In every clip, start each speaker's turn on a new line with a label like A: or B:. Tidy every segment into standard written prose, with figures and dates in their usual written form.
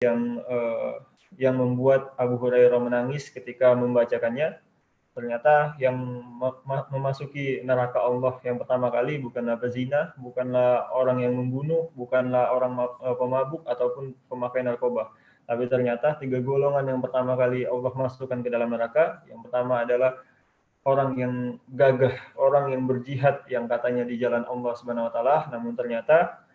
A: yang membuat Abu Hurairah menangis ketika membacakannya. Ternyata yang memasuki neraka Allah yang pertama kali bukanlah pezina, bukanlah orang yang membunuh, bukanlah orang pemabuk ataupun pemakai narkoba. Tapi ternyata 3 golongan yang pertama kali Allah masukkan ke dalam neraka. Yang pertama adalah orang yang gagah, orang yang berjihad yang katanya di jalan Allah Subhanahu wa taala, namun ternyata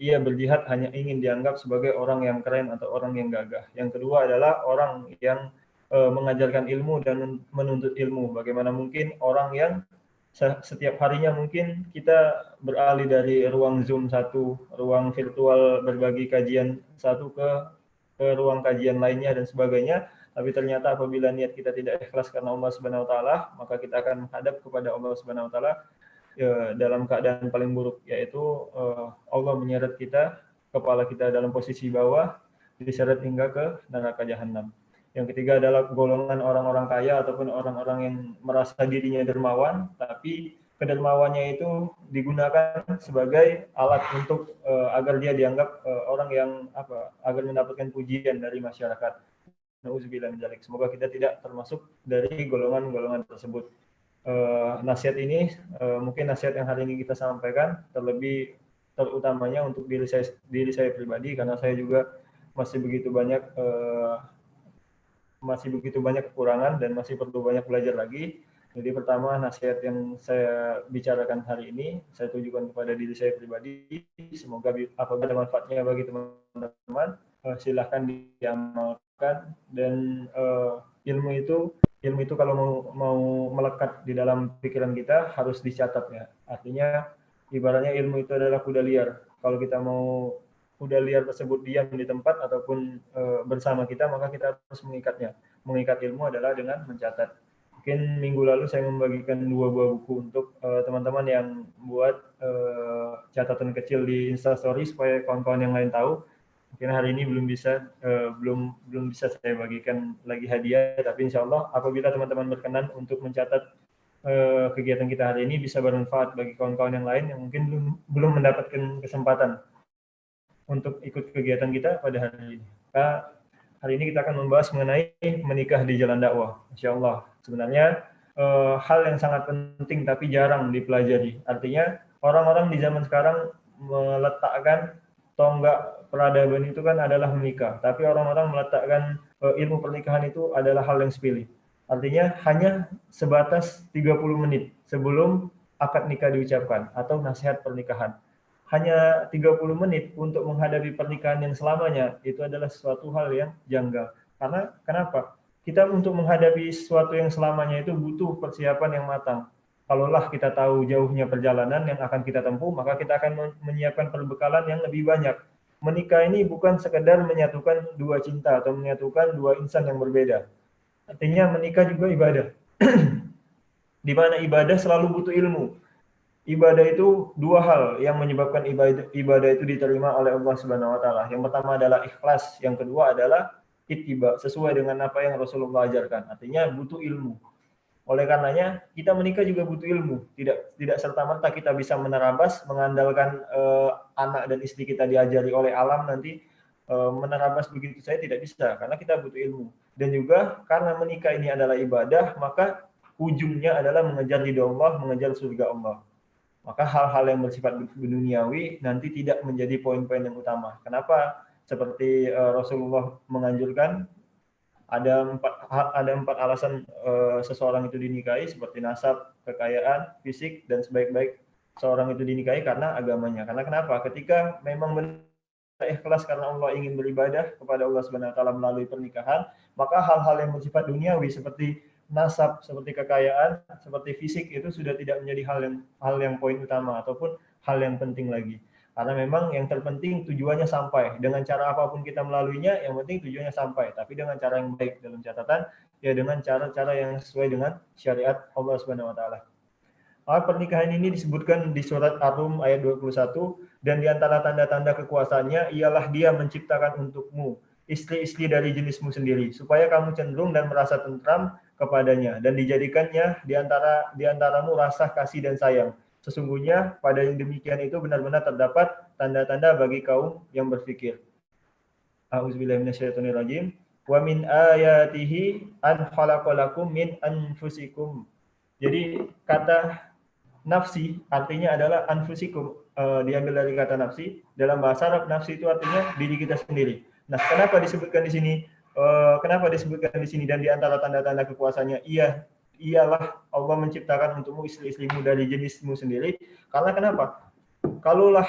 A: ia berjihad hanya ingin dianggap sebagai orang yang keren atau orang yang gagah. Yang kedua adalah orang yang mengajarkan ilmu dan menuntut ilmu. Bagaimana mungkin orang yang setiap harinya mungkin kita beralih dari ruang Zoom satu, ruang virtual berbagi kajian satu ke ruang kajian lainnya dan sebagainya. Tapi ternyata apabila niat kita tidak ikhlas karena Allah Subhanahu wa taala, maka kita akan menghadap kepada Allah Subhanahu wa taala dalam keadaan paling buruk, yaitu Allah menyeret kita, kepala kita dalam posisi bawah, diseret hingga ke neraka jahanam. Yang ketiga adalah golongan orang-orang kaya ataupun orang-orang yang merasa dirinya dermawan, tapi kedermawannya itu digunakan sebagai alat untuk agar dia dianggap orang yang agar mendapatkan pujian dari masyarakat. Nauzubillah min dzalik. Semoga kita tidak termasuk dari golongan-golongan tersebut. Nasihat ini mungkin nasihat yang hari ini kita sampaikan, terlebih terutamanya untuk diri saya pribadi, karena saya juga masih begitu banyak kekurangan dan masih perlu banyak belajar lagi. Jadi pertama, nasihat yang saya bicarakan hari ini saya tujukan kepada diri saya pribadi. Semoga apabila ada manfaatnya bagi teman-teman, silahkan diamalkan. Dan ilmu itu kalau mau melekat di dalam pikiran kita harus dicatat ya. Artinya ibaratnya ilmu itu adalah kuda liar. Kalau kita mau kuda liar tersebut diam di tempat ataupun bersama kita, maka kita harus mengikatnya. Mengikat ilmu adalah dengan mencatat. Mungkin minggu lalu saya membagikan 2 buah buku untuk teman-teman yang buat catatan kecil di Instastory supaya kawan-kawan yang lain tahu. Mungkin hari ini belum bisa saya bagikan lagi hadiah, tapi insya Allah apabila teman-teman berkenan untuk mencatat kegiatan kita hari ini bisa bermanfaat bagi kawan-kawan yang lain yang mungkin belum mendapatkan kesempatan untuk ikut kegiatan kita pada hari ini. Hari ini kita akan membahas mengenai menikah di jalan dakwah. Insya Allah. Sebenarnya hal yang sangat penting tapi jarang dipelajari. Artinya orang-orang di zaman sekarang meletakkan tonggak peradaban itu kan adalah menikah. Tapi orang-orang meletakkan ilmu pernikahan itu adalah hal yang sepele. Artinya hanya sebatas 30 menit sebelum akad nikah diucapkan atau nasihat pernikahan. Hanya 30 menit untuk menghadapi pernikahan yang selamanya, itu adalah suatu hal yang janggal. Karena kenapa? Kita untuk menghadapi sesuatu yang selamanya itu butuh persiapan yang matang. Kalaulah kita tahu jauhnya perjalanan yang akan kita tempuh, maka kita akan menyiapkan perbekalan yang lebih banyak. Menikah ini bukan sekedar menyatukan dua cinta atau menyatukan dua insan yang berbeda. Artinya menikah juga ibadah. Di mana ibadah selalu butuh ilmu. Ibadah itu 2 hal yang menyebabkan ibadah itu diterima oleh Allah Subhanahu wa taala. Yang pertama adalah ikhlas, yang kedua adalah ittiba, sesuai dengan apa yang Rasulullah ajarkan. Artinya butuh ilmu. Oleh karenanya kita menikah juga butuh ilmu. Tidak serta-merta kita bisa menerabas mengandalkan anak dan istri kita diajari oleh alam nanti menerabas begitu saja tidak bisa, karena kita butuh ilmu. Dan juga karena menikah ini adalah ibadah, maka ujungnya adalah mengejar ridha Allah, mengejar surga Allah. Maka hal-hal yang bersifat duniawi nanti tidak menjadi poin-poin yang utama. Kenapa? Seperti Rasulullah menganjurkan ada 4 alasan seseorang itu dinikahi, seperti nasab, kekayaan, fisik, dan sebaik-baik seorang itu dinikahi karena agamanya. Karena kenapa? Ketika memang benar ikhlas karena Allah ingin beribadah kepada Allah Subhanahu wa taala melalui pernikahan, maka hal-hal yang bersifat duniawi seperti nasab, seperti kekayaan, seperti fisik itu sudah tidak menjadi hal yang poin utama ataupun hal yang penting lagi. Karena memang yang terpenting tujuannya sampai. Dengan cara apapun kita melaluinya, yang penting tujuannya sampai. Tapi dengan cara yang baik, dalam catatan ya dengan cara-cara yang sesuai dengan syariat Allah Subhanahu wa taala. Pernikahan ini disebutkan di surat Ar-Rum ayat 21, dan di antara tanda-tanda kekuasaannya ialah Dia menciptakan untukmu istri-istri dari jenismu sendiri, supaya kamu cenderung dan merasa tentram kepadanya, dan dijadikannya di antaramu rasa kasih dan sayang. Sesungguhnya pada yang demikian itu benar-benar terdapat tanda-tanda bagi kaum yang berfikir. A'udzubillahi minasyaitonirrajim. Wa min ayatihi an khalaqalakum min anfusikum. Jadi kata nafsi artinya adalah anfusikum, diambil dari kata nafsi. Dalam bahasa Arab nafsi itu artinya diri kita sendiri. Nah, kenapa disebutkan di sini? Kenapa disebutkan di sini dan di antara tanda-tanda kekuasaannya ialah Allah menciptakan untukmu istri-istrimu dari jenismu sendiri. Karena kenapa? Kalaulah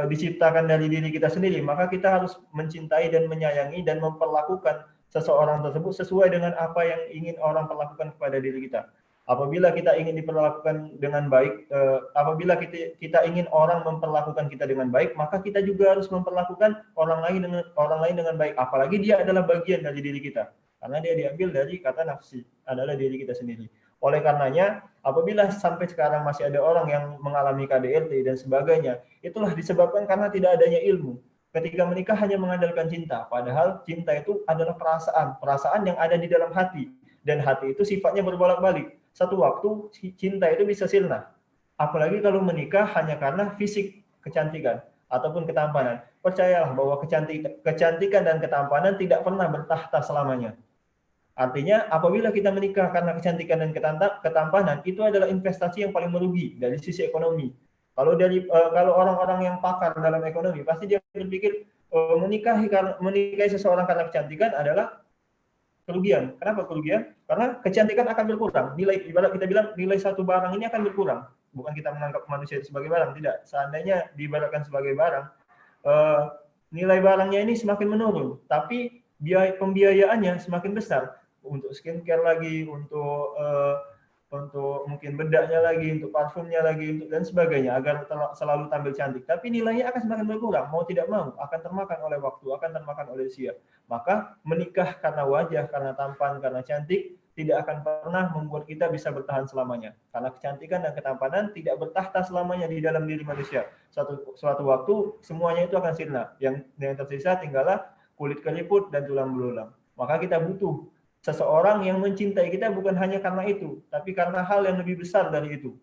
A: diciptakan dari diri kita sendiri, maka kita harus mencintai dan menyayangi dan memperlakukan seseorang tersebut sesuai dengan apa yang ingin orang perlakukan kepada diri kita. Apabila kita ingin diperlakukan dengan baik, apabila kita ingin orang memperlakukan kita dengan baik, maka kita juga harus memperlakukan orang lain dengan baik. Apalagi dia adalah bagian dari diri kita, karena dia diambil dari kata nafsi, adalah diri kita sendiri. Oleh karenanya, apabila sampai sekarang masih ada orang yang mengalami KDRT dan sebagainya, itulah disebabkan karena tidak adanya ilmu. Ketika menikah hanya mengandalkan cinta, padahal cinta itu adalah perasaan yang ada di dalam hati, dan hati itu sifatnya berbolak-balik. Satu waktu cinta itu bisa sirna. Apalagi kalau menikah hanya karena fisik, kecantikan ataupun ketampanan. Percayalah bahwa kecantikan dan ketampanan tidak pernah bertahta selamanya. Artinya apabila kita menikah karena kecantikan dan ketampanan, itu adalah investasi yang paling merugi dari sisi ekonomi. Kalau orang-orang yang pakar dalam ekonomi, pasti dia berpikir menikahi seseorang karena kecantikan adalah kerugian. Kenapa kerugian? Karena kecantikan akan berkurang. Ibarat kita bilang nilai satu barang ini akan berkurang. Bukan kita menganggap manusia itu sebagai barang, tidak. Seandainya diibaratkan sebagai barang, nilai barangnya ini semakin menurun, tapi biaya pembiayaannya semakin besar. Untuk skincare lagi, untuk mungkin bedaknya lagi, untuk parfumnya lagi, dan sebagainya, agar selalu tampil cantik. Tapi nilainya akan semakin berkurang, mau tidak mau, akan termakan oleh waktu, akan termakan oleh usia. Maka menikah karena wajah, karena tampan, karena cantik, tidak akan pernah membuat kita bisa bertahan selamanya. Karena kecantikan dan ketampanan tidak bertahta selamanya di dalam diri manusia. Suatu waktu, semuanya itu akan sirna. Yang tersisa tinggallah kulit keriput dan tulang belulang. Maka kita butuh seseorang yang mencintai kita bukan hanya karena itu, tapi karena hal yang lebih besar dari itu.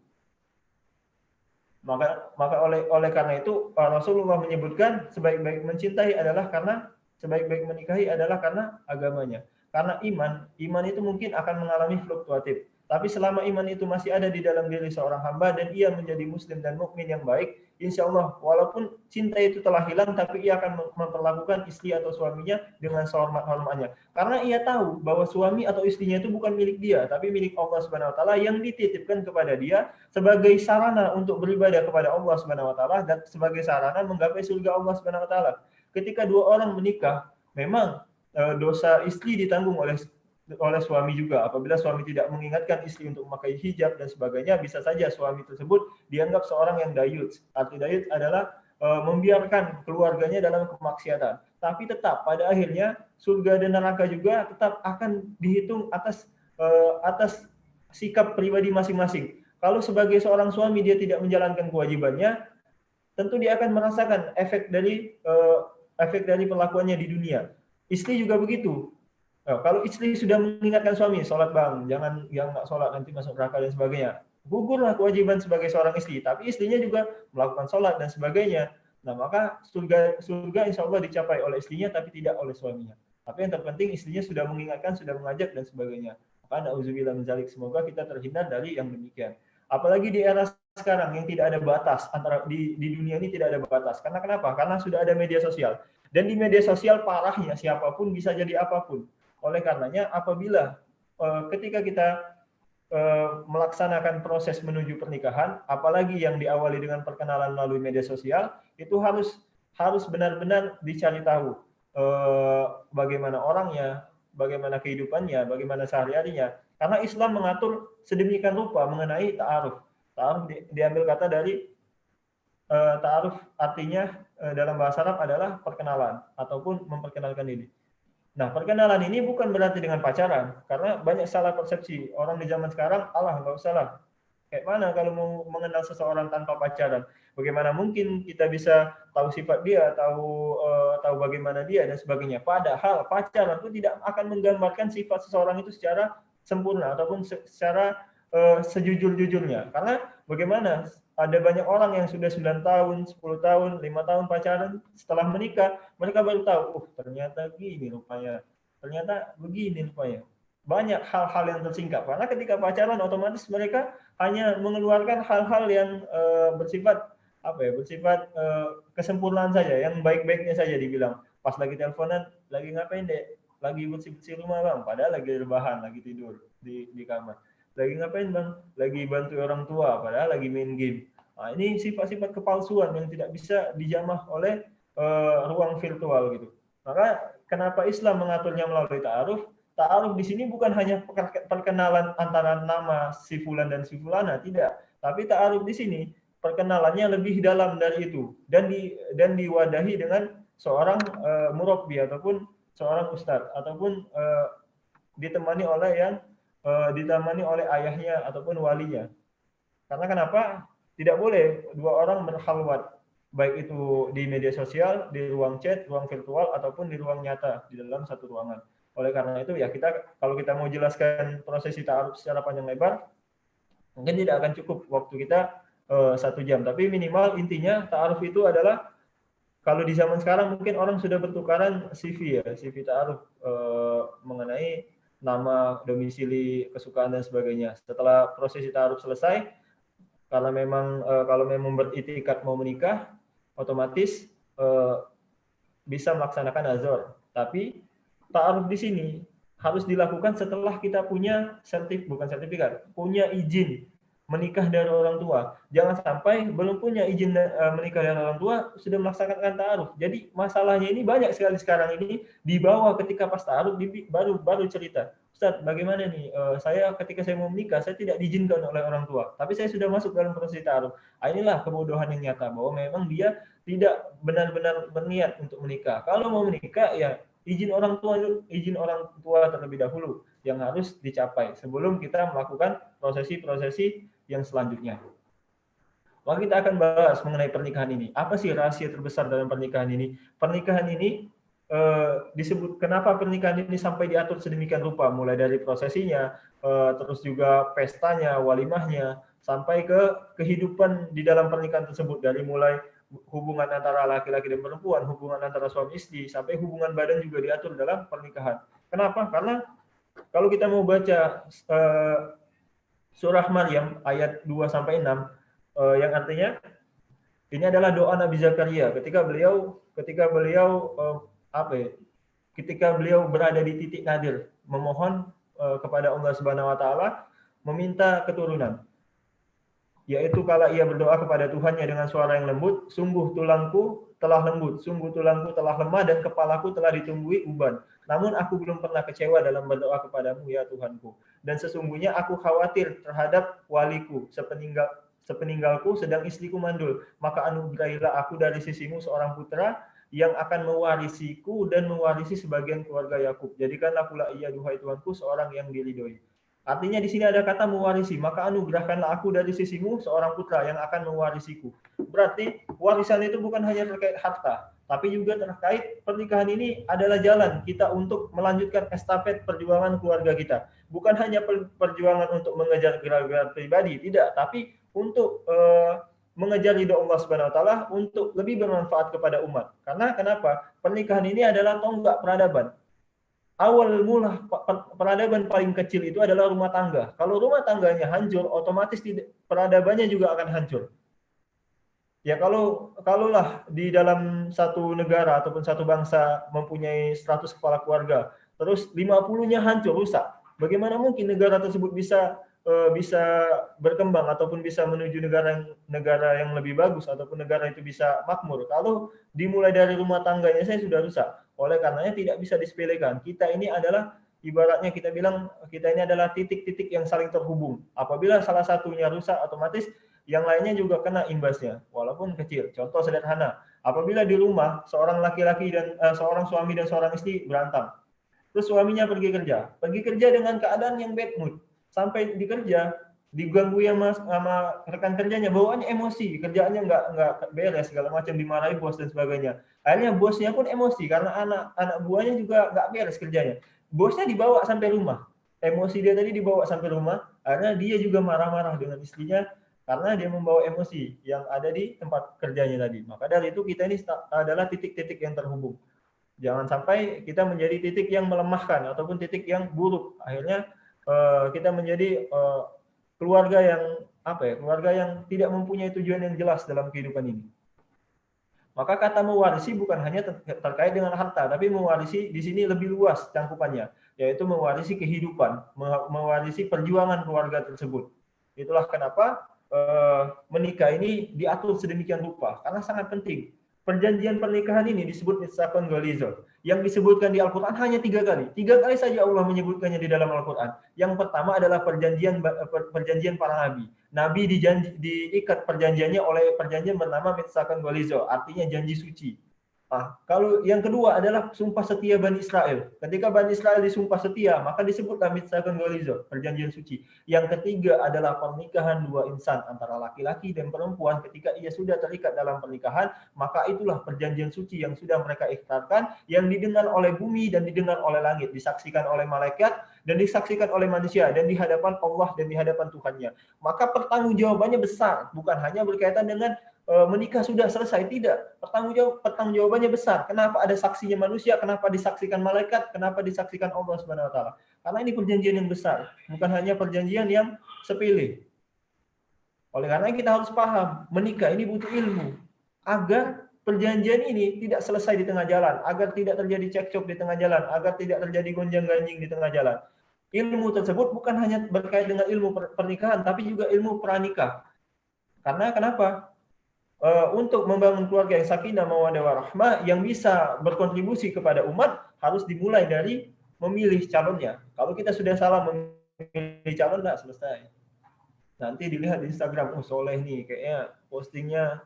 A: Maka oleh karena itu Rasulullah menyebutkan sebaik-baik mencintai adalah karena sebaik-baik menikahi adalah karena agamanya. Karena iman itu mungkin akan mengalami fluktuatif. Tapi selama iman itu masih ada di dalam diri seorang hamba dan ia menjadi muslim dan mukmin yang baik, insya Allah walaupun cinta itu telah hilang, tapi ia akan memperlakukan istri atau suaminya dengan sehormat-hormatnya. Karena ia tahu bahwa suami atau istrinya itu bukan milik dia, tapi milik Allah Subhanahu Wa Taala yang dititipkan kepada dia sebagai sarana untuk beribadah kepada Allah Subhanahu Wa Taala dan sebagai sarana menggapai surga Allah Subhanahu Wa Taala. Ketika dua orang menikah, memang dosa istri ditanggung oleh suami juga. Apabila suami tidak mengingatkan istri untuk memakai hijab dan sebagainya, bisa saja suami tersebut dianggap seorang yang dayuts. Arti dayuts adalah membiarkan keluarganya dalam kemaksiatan. Tapi tetap pada akhirnya surga dan neraka juga tetap akan dihitung atas sikap pribadi masing-masing. Kalau sebagai seorang suami dia tidak menjalankan kewajibannya, tentu dia akan merasakan efek dari perlakuannya di dunia. Istri juga begitu. Kalau istri sudah mengingatkan suami, sholat bang, jangan nggak sholat nanti masuk neraka dan sebagainya. Gugurlah kewajiban sebagai seorang istri, tapi istrinya juga melakukan sholat dan sebagainya. Nah maka surga insya Allah dicapai oleh istrinya, tapi tidak oleh suaminya. Tapi yang terpenting istrinya sudah mengingatkan, sudah mengajak dan sebagainya. Maka na'udzubillah min dzalik, semoga kita terhindar dari yang demikian. Apalagi di era sekarang yang tidak ada batas, antara di dunia ini tidak ada batas. Karena kenapa? Karena sudah ada media sosial. Dan di media sosial parahnya siapapun bisa jadi apapun. Oleh karenanya apabila ketika kita melaksanakan proses menuju pernikahan, apalagi yang diawali dengan perkenalan melalui media sosial, itu harus benar-benar dicari tahu bagaimana orangnya, bagaimana kehidupannya, bagaimana sehari-harinya. Karena Islam mengatur sedemikian rupa mengenai ta'aruf. Ta'aruf diambil kata dari ta'aruf, artinya dalam bahasa Arab adalah perkenalan ataupun memperkenalkan diri. Nah, perkenalan ini bukan berarti dengan pacaran, karena banyak salah persepsi. Orang di zaman sekarang, nggak usah lah. Kayak mana kalau mau mengenal seseorang tanpa pacaran? Bagaimana mungkin kita bisa tahu sifat dia, tahu bagaimana dia, dan sebagainya. Padahal pacaran itu tidak akan menggambarkan sifat seseorang itu secara sempurna, ataupun secara sejujur-jujurnya. Karena bagaimana ada banyak orang yang sudah 9 tahun, 10 tahun, 5 tahun pacaran, setelah menikah, mereka baru tahu, ternyata gini rupanya, ternyata begini rupanya. Banyak hal-hal yang tersingkap, karena ketika pacaran otomatis mereka hanya mengeluarkan hal-hal yang bersifat bersifat kesempurnaan saja, yang baik-baiknya saja dibilang. Pas lagi teleponan, lagi ngapain dek? Lagi bersih-bersih rumah bang, padahal lagi rebahan, lagi tidur di kamar. Lagi ngapain bang? Lagi bantu orang tua, padahal lagi main game. Nah, ini sifat-sifat kepalsuan yang tidak bisa dijamah oleh ruang virtual gitu. Maka kenapa Islam mengaturnya melalui ta'aruf? Ta'aruf di sini bukan hanya perkenalan antara nama si fulan dan si fulana, tidak. Tapi ta'aruf di sini perkenalannya lebih dalam dari itu dan diwadahi dengan seorang murabbi ataupun seorang ustadz ataupun ditemani oleh ayahnya ataupun walinya. Karena kenapa? Tidak boleh dua orang berkhalwat, baik itu di media sosial, di ruang chat, ruang virtual ataupun di ruang nyata di dalam satu ruangan. Oleh karena itu ya kalau kita mau jelaskan prosesi ta'aruf secara panjang lebar, mungkin tidak akan cukup waktu kita 1 jam. Tapi minimal intinya ta'aruf itu adalah kalau di zaman sekarang mungkin orang sudah bertukaran CV ya, CV ta'aruf mengenai nama, domisili, kesukaan dan sebagainya. Setelah prosesi ta'aruf selesai, kalau memang beriktikad mau menikah, otomatis bisa melaksanakan azhar. Tapi ta'aruf di sini harus dilakukan setelah kita punya punya izin menikah dari orang tua. Jangan sampai belum punya izin menikah dari orang tua sudah melaksanakan ta'aruf. Jadi masalahnya ini banyak sekali sekarang ini dibawa ketika pas ta'aruf baru cerita. Ustaz, bagaimana nih? Ketika saya mau menikah, saya tidak diizinkan oleh orang tua, tapi saya sudah masuk dalam proses ta'aruf. Inilah kebodohan yang nyata bahwa memang dia tidak benar-benar berniat untuk menikah. Kalau mau menikah ya izin orang tua terlebih dahulu yang harus dicapai sebelum kita melakukan prosesi-prosesi yang selanjutnya. Maka kita akan bahas mengenai pernikahan ini. Apa sih rahasia terbesar dalam pernikahan ini? Pernikahan ini disebut kenapa pernikahan ini sampai diatur sedemikian rupa, mulai dari prosesinya, terus juga pestanya, walimahnya, sampai ke kehidupan di dalam pernikahan tersebut, dari mulai hubungan antara laki-laki dan perempuan, hubungan antara suami istri, sampai hubungan badan juga diatur dalam pernikahan. Kenapa? Karena kalau kita mau baca surah Maryam ayat 2-6 yang artinya ini adalah doa Nabi Zakaria ketika beliau berada di titik nadir, memohon kepada Allah Subhanahu wa taala meminta keturunan. Yaitu kala ia berdoa kepada Tuhannya dengan suara yang lembut, sungguh tulangku telah lembut, sungguh tulangku telah lemah dan kepalaku telah ditumbuhi uban. Namun aku belum pernah kecewa dalam berdoa kepadamu ya Tuhanku. Dan sesungguhnya aku khawatir terhadap waliku sepeninggalku sedang istriku mandul. Maka anugerahilah aku dari sisimu seorang putra yang akan mewarisiku dan mewarisi sebagian keluarga Yakub. Jadikanlah pula ia duhai Tuhanku seorang yang diridhoi. Artinya di sini ada kata mewarisi, maka anugerahkanlah aku dari sisimu seorang putra yang akan mewarisiku. Berarti warisan itu bukan hanya terkait harta, tapi juga terkait pernikahan ini adalah jalan kita untuk melanjutkan estafet perjuangan keluarga kita. Bukan hanya perjuangan untuk mengejar gelar-gelar pribadi, tidak, tapi untuk mengejar ridho Allah Subhanahu wa taala, untuk lebih bermanfaat kepada umat. Karena kenapa? Pernikahan ini adalah tonggak peradaban. Awal mula peradaban paling kecil itu adalah rumah tangga. Kalau rumah tangganya hancur, otomatis peradabannya juga akan hancur. Ya kalaulah di dalam satu negara ataupun satu bangsa mempunyai 100 kepala keluarga, terus 50-nya hancur, rusak. Bagaimana mungkin negara tersebut bisa berkembang ataupun bisa menuju negara yang lebih bagus ataupun negara itu bisa makmur kalau dimulai dari rumah tangganya saya sudah rusak. Oleh karenanya tidak bisa disepelekan. Kita ini adalah ibaratnya kita bilang kita ini adalah titik-titik yang saling terhubung. Apabila salah satunya rusak, otomatis yang lainnya juga kena imbasnya, walaupun kecil. Contoh sederhana, apabila di rumah seorang laki-laki dan seorang suami dan seorang istri berantem, terus suaminya pergi kerja dengan keadaan yang bad mood, sampai di kerja diganggu ya sama rekan kerjanya, bawaannya emosi, kerjaannya nggak beres, segala macam, dimarahi bos dan sebagainya. Akhirnya bosnya pun emosi karena anak buahnya juga nggak beres kerjanya. Bosnya dibawa sampai rumah, emosi dia tadi dibawa sampai rumah, akhirnya dia juga marah-marah dengan istrinya, karena dia membawa emosi yang ada di tempat kerjanya tadi. Maka dari itu kita ini adalah titik-titik yang terhubung. Jangan sampai kita menjadi titik yang melemahkan ataupun titik yang buruk. Akhirnya kita menjadi keluarga yang keluarga yang tidak mempunyai tujuan yang jelas dalam kehidupan ini. Maka kata mewarisi bukan hanya terkait dengan harta, tapi mewarisi di sini lebih luas cangkupannya, yaitu mewarisi kehidupan, mewarisi perjuangan keluarga tersebut. Itulah kenapa menikah ini diatur sedemikian rupa, karena sangat penting. Perjanjian pernikahan ini disebut mitsaqun ghaliza. Yang disebutkan di Al-Quran hanya 3 kali. 3 kali saja Allah menyebutkannya di dalam Al-Quran. Yang pertama adalah perjanjian para nabi. Nabi diikat perjanjiannya oleh perjanjian bernama mitsaqun ghaliza, artinya janji suci. Nah, kalau yang kedua adalah sumpah setia Bani Israel. Ketika Bani Israel disumpah setia, maka disebutlah mitsaqun ghaliza, perjanjian suci. Yang ketiga adalah pernikahan dua insan antara laki-laki dan perempuan. Ketika ia sudah terikat dalam pernikahan, maka itulah perjanjian suci yang sudah mereka ikrarkan, yang didengar oleh bumi dan didengar oleh langit, disaksikan oleh malaikat dan disaksikan oleh manusia, dan di hadapan Allah dan di hadapan Tuhannya. Maka pertanggungjawabannya besar, bukan hanya berkaitan dengan menikah sudah selesai, tidak. Pertanggungjawabannya besar. Kenapa ada saksinya manusia? Kenapa disaksikan malaikat? Kenapa disaksikan Allah Subhanahu Wa Taala? Karena ini perjanjian yang besar, bukan hanya perjanjian yang sepele. Oleh karena kita harus paham, menikah ini butuh ilmu agar perjanjian ini tidak selesai di tengah jalan, agar tidak terjadi cekcok di tengah jalan, agar tidak terjadi gonjang-ganjing di tengah jalan. Ilmu tersebut bukan hanya berkait dengan ilmu pernikahan, tapi juga ilmu pranikah. Karena kenapa? Untuk membangun keluarga yang sakinah mawaddah warahmah yang bisa berkontribusi kepada umat harus dimulai dari memilih calonnya. Kalau kita sudah salah memilih calon, tidak selesai. Nanti dilihat di Instagram, soleh nih, kayaknya postingnya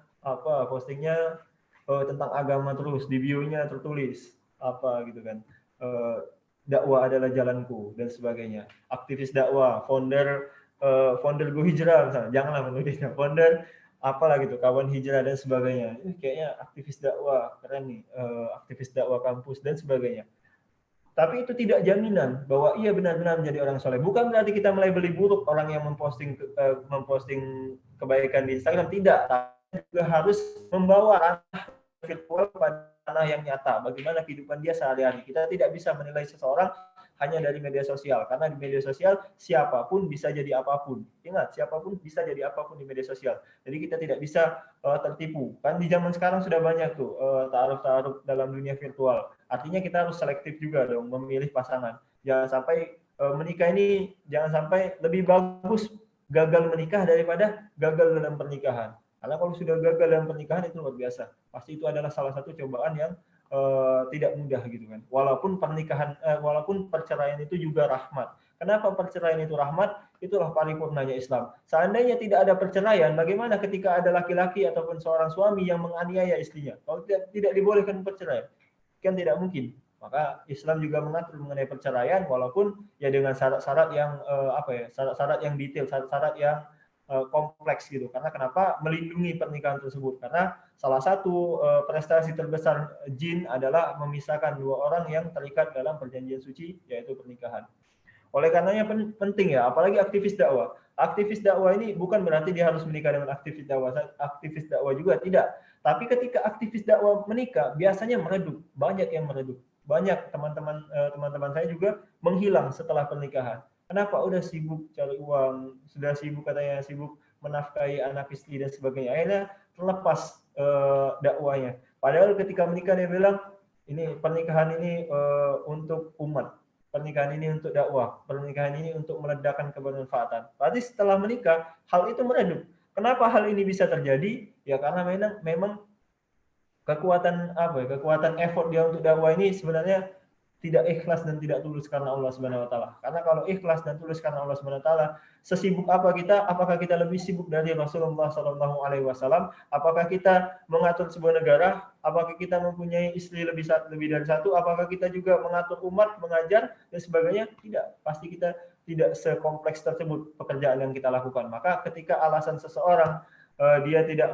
A: tentang agama terus, di bio-nya tertulis apa gitu kan, dakwah adalah jalanku dan sebagainya. Aktivis dakwah, founder Go Hijrah misalnya, janganlah menulisnya founder apalah gitu, kawan hijrah dan sebagainya. Kayaknya aktivis dakwah keren nih, aktivis dakwah kampus dan sebagainya. Tapi itu tidak jaminan bahwa ia benar-benar menjadi orang soleh. Bukan berarti kita melabeli buruk orang yang memposting kebaikan di Instagram, tidak. Tapi juga harus membawa ranah virtual pada ranah yang nyata. Bagaimana kehidupan dia sehari-hari. Kita tidak bisa menilai seseorang hanya dari media sosial, karena di media sosial siapapun bisa jadi apapun. Ingat, siapapun bisa jadi apapun di media sosial. Jadi kita tidak bisa tertipu. Kan di zaman sekarang sudah banyak tuh taaruf-taaruf dalam dunia virtual. Artinya kita harus selektif juga dong memilih pasangan. Jangan sampai menikah ini, jangan sampai lebih bagus gagal menikah daripada gagal dalam pernikahan. Karena kalau sudah gagal dalam pernikahan itu luar biasa. Pasti itu adalah salah satu cobaan yang tidak mudah gitu kan. Walaupun perceraian itu juga rahmat. Kenapa perceraian itu rahmat? Itulah paripurnanya Islam. Seandainya tidak ada perceraian, bagaimana ketika ada laki-laki ataupun seorang suami yang menganiaya istrinya? Kalau tidak dibolehkan perceraian, kan tidak mungkin. Maka Islam juga mengatur mengenai perceraian, walaupun ya dengan syarat-syarat yang syarat-syarat yang detail, syarat-syarat yang kompleks gitu. Karena kenapa? Melindungi pernikahan tersebut. Karena salah satu prestasi terbesar jin adalah memisahkan dua orang yang terikat dalam perjanjian suci, yaitu pernikahan. Oleh karenanya penting ya, apalagi aktivis dakwah. Aktivis dakwah ini bukan berarti dia harus menikah dengan aktivis dakwah. Aktivis dakwah juga tidak. Tapi ketika aktivis dakwah menikah, biasanya meredup. Banyak yang meredup. Banyak teman-teman saya juga menghilang setelah pernikahan. Kenapa? Udah sibuk cari uang, sudah sibuk katanya, sibuk menafkahi anak istri dan sebagainya. Akhirnya terlepas dakwahnya. Padahal ketika menikah dia bilang, ini pernikahan ini untuk umat. Pernikahan ini untuk dakwah, pernikahan ini untuk meledakkan kebermanfaatan. Berarti setelah menikah, hal itu meredup. Kenapa hal ini bisa terjadi? Ya karena memang kekuatan effort dia untuk dakwah ini sebenarnya tidak ikhlas dan tidak tulus karena Allah Subhanahu wa taala. Karena kalau ikhlas dan tulus karena Allah Subhanahu wa taala, sesibuk apa kita? Apakah kita lebih sibuk dari Rasulullah sallallahu alaihi wasallam? Apakah kita mengatur sebuah negara? Apakah kita mempunyai istri lebih dari satu? Apakah kita juga mengatur umat, mengajar dan sebagainya? Tidak. Pasti kita tidak sekompleks tersebut pekerjaan yang kita lakukan. Maka ketika alasan seseorang dia tidak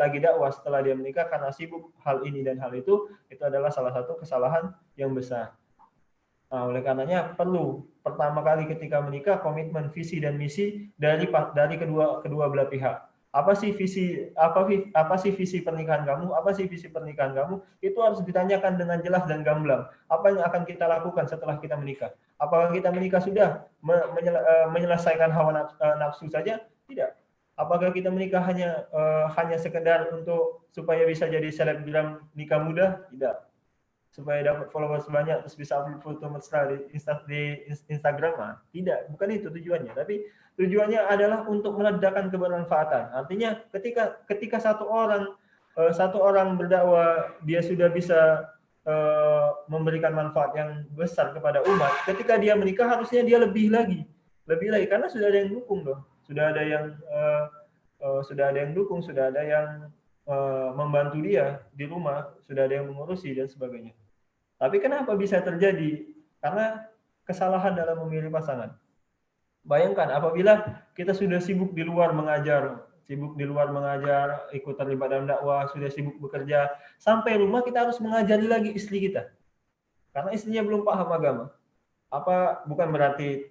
A: lagi dakwah setelah dia menikah karena sibuk hal ini dan hal itu adalah salah satu kesalahan yang besar. Nah, oleh karenanya perlu pertama kali ketika menikah komitmen visi dan misi dari kedua belah pihak. Apa sih visi pernikahan kamu? Apa sih visi pernikahan kamu? Itu harus ditanyakan dengan jelas dan gamblang. Apa yang akan kita lakukan setelah kita menikah? Apakah kita menikah sudah menyelesaikan hawa nafsu saja? Tidak. Apakah kita menikah hanya sekedar untuk supaya bisa jadi selebgram nikah muda? Tidak, supaya dapat followers banyak terus bisa upload foto mesra di Instagram. Tidak, bukan itu tujuannya, tapi tujuannya adalah untuk meledakkan kebermanfaatan. Artinya ketika satu orang berdakwah, dia sudah bisa memberikan manfaat yang besar kepada umat. Ketika dia menikah harusnya dia lebih lagi karena sudah ada yang dukung dong, sudah ada yang dukung, sudah ada yang membantu dia di rumah, sudah ada yang mengurusi dan sebagainya. Tapi kenapa bisa terjadi? Karena kesalahan dalam memilih pasangan. Bayangkan apabila kita sudah sibuk di luar mengajar, ikut terlibat dalam dakwah, sudah sibuk bekerja, sampai rumah kita harus mengajari lagi istri kita. Karena istrinya belum paham agama. Bukan berarti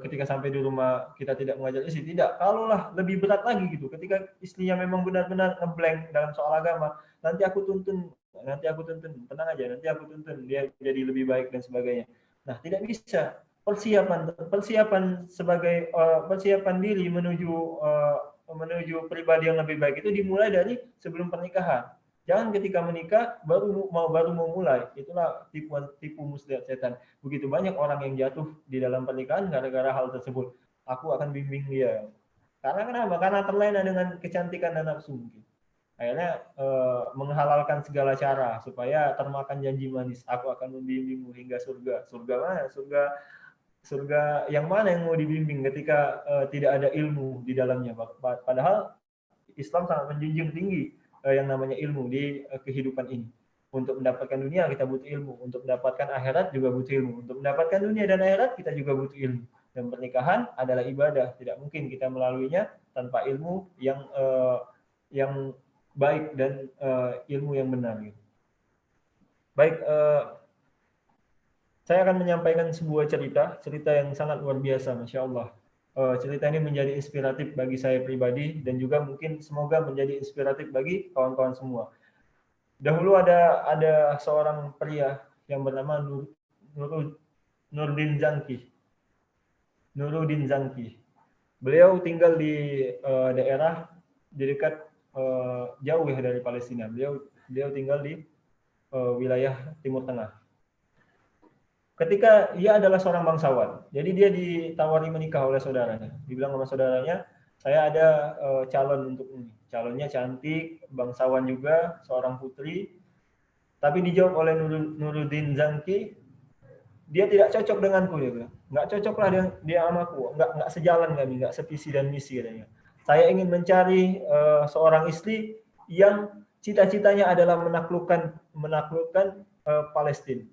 A: ketika sampai di rumah kita tidak mengajar istri, tidak. Kalaulah lebih berat lagi gitu, ketika istrinya memang benar-benar ngeblank dalam soal agama, nanti aku tuntun, tenang aja, nanti aku tuntun dia jadi lebih baik dan sebagainya. Nah, tidak bisa. Persiapan diri menuju pribadi yang lebih baik itu dimulai dari sebelum pernikahan. Jangan ketika menikah baru mau mulai. Itulah tipu muslihat setan. Begitu banyak orang yang jatuh di dalam pernikahan gara-gara hal tersebut. Aku akan bimbing dia. Karena kenapa? Karena terlena dengan kecantikan dan nafsu mungkin. Akhirnya menghalalkan segala cara supaya termakan janji manis. Aku akan membimbingmu hingga surga. Surga mana? Surga yang mana yang mau dibimbing ketika tidak ada ilmu di dalamnya? Padahal Islam sangat menjunjung tinggi yang namanya ilmu di kehidupan ini. Untuk mendapatkan dunia kita butuh ilmu, untuk mendapatkan akhirat juga butuh ilmu. Untuk mendapatkan dunia dan akhirat kita juga butuh ilmu. Dan pernikahan adalah ibadah, tidak mungkin kita melaluinya tanpa ilmu yang baik dan ilmu yang benar. Baik, saya akan menyampaikan sebuah cerita yang sangat luar biasa, Masya Allah. Cerita ini menjadi inspiratif bagi saya pribadi dan juga mungkin semoga menjadi inspiratif bagi kawan-kawan semua. Dahulu ada seorang pria yang bernama Nuruddin Zanki. Beliau tinggal di daerah di dekat jauh dari Palestina. Beliau tinggal di wilayah Timur Tengah. Ketika ia adalah seorang bangsawan, jadi dia ditawari menikah oleh saudaranya. Dibilang sama saudaranya, saya ada calon untuk ini. Calonnya cantik, bangsawan juga, seorang putri. Tapi dijawab oleh Nuruddin Zanki, dia tidak cocok denganku, dia bilang. Nggak cocok lah dia sama aku, nggak sejalan kami, nggak sevisi dan misi katanya. Saya ingin mencari seorang istri yang cita-citanya adalah menaklukkan Palestina.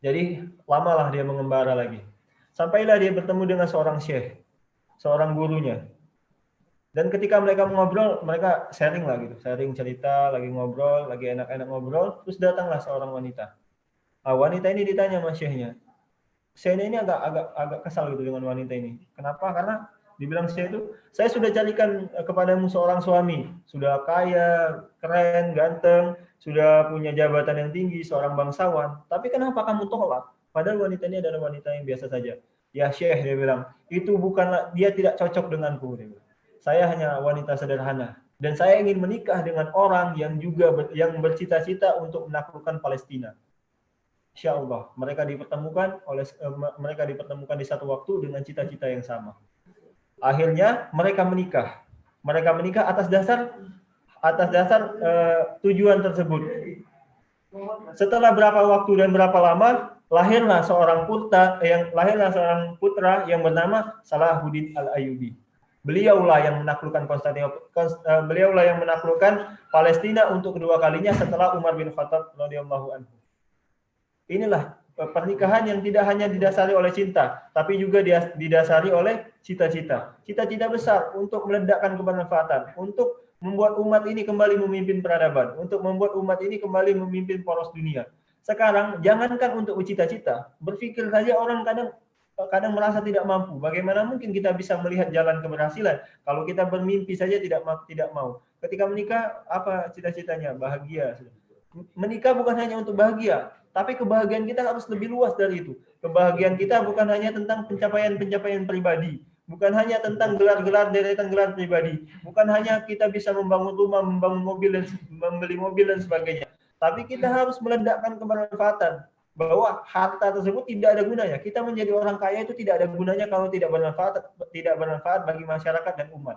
A: Jadi lamalah dia mengembara lagi. Sampailah dia bertemu dengan seorang syekh, seorang gurunya. Dan ketika mereka ngobrol, mereka sharing lah gitu, sharing cerita, lagi ngobrol, lagi enak-enak ngobrol, terus datanglah seorang wanita. Wanita ini ditanya sama syekhnya. Syekhnya ini agak kesal gitu dengan wanita ini. Kenapa? Karena dibilang syekh itu, saya sudah carikan kepadamu seorang suami, sudah kaya, keren, ganteng, sudah punya jabatan yang tinggi, seorang bangsawan. Tapi kenapa kamu tolak? Padahal wanita ini adalah wanita yang biasa saja. Ya syekh, dia bilang, itu bukanlah, dia tidak cocok denganku. Dia bilang. Saya hanya wanita sederhana. Dan saya ingin menikah dengan orang yang bercita-cita untuk menaklukkan Palestina. Insya Allah, mereka dipertemukan di satu waktu dengan cita-cita yang sama. Akhirnya mereka menikah. Atas dasar tujuan tersebut. Setelah berapa waktu dan berapa lama, lahirlah seorang putra yang bernama Salahuddin Al-Ayyubi. Beliaulah yang menaklukkan Palestina untuk kedua kalinya setelah Umar bin Khattab radhiyallahu anhu. Inilah pernikahan yang tidak hanya didasari oleh cinta, tapi juga didasari oleh cita-cita. Cita-cita besar untuk meledakkan kebermanfaatan, untuk membuat umat ini kembali memimpin peradaban, untuk membuat umat ini kembali memimpin poros dunia. Sekarang jangankan untuk cita-cita, berpikir saja orang kadang merasa tidak mampu. Bagaimana mungkin kita bisa melihat jalan keberhasilan kalau kita bermimpi saja tidak mau. Ketika menikah, apa cita-citanya? Bahagia. Menikah bukan hanya untuk bahagia, tapi kebahagiaan kita harus lebih luas dari itu. Kebahagiaan kita bukan hanya tentang pencapaian-pencapaian pribadi, bukan hanya tentang deretan gelar pribadi, bukan hanya kita bisa membangun rumah, membangun mobil dan membeli mobil dan sebagainya. Tapi kita harus meledakkan kebermanfaatan, bahwa harta tersebut tidak ada gunanya. Kita menjadi orang kaya itu tidak ada gunanya kalau tidak bermanfaat bagi masyarakat dan umat.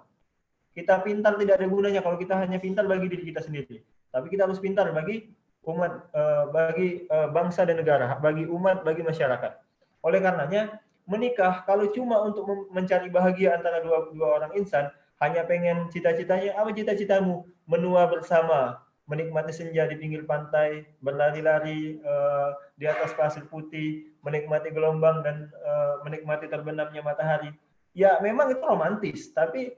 A: Kita pintar tidak ada gunanya kalau kita hanya pintar bagi diri kita sendiri. Tapi kita harus pintar bagi umat, bagi bangsa dan negara, bagi umat, bagi masyarakat. Oleh karenanya, menikah kalau cuma untuk mencari bahagia antara dua orang insan, hanya pengen cita-citanya, apa cita-citamu? Menua bersama, menikmati senja di pinggir pantai, berlari-lari di atas pasir putih, menikmati gelombang dan menikmati terbenamnya matahari. Ya memang itu romantis, tapi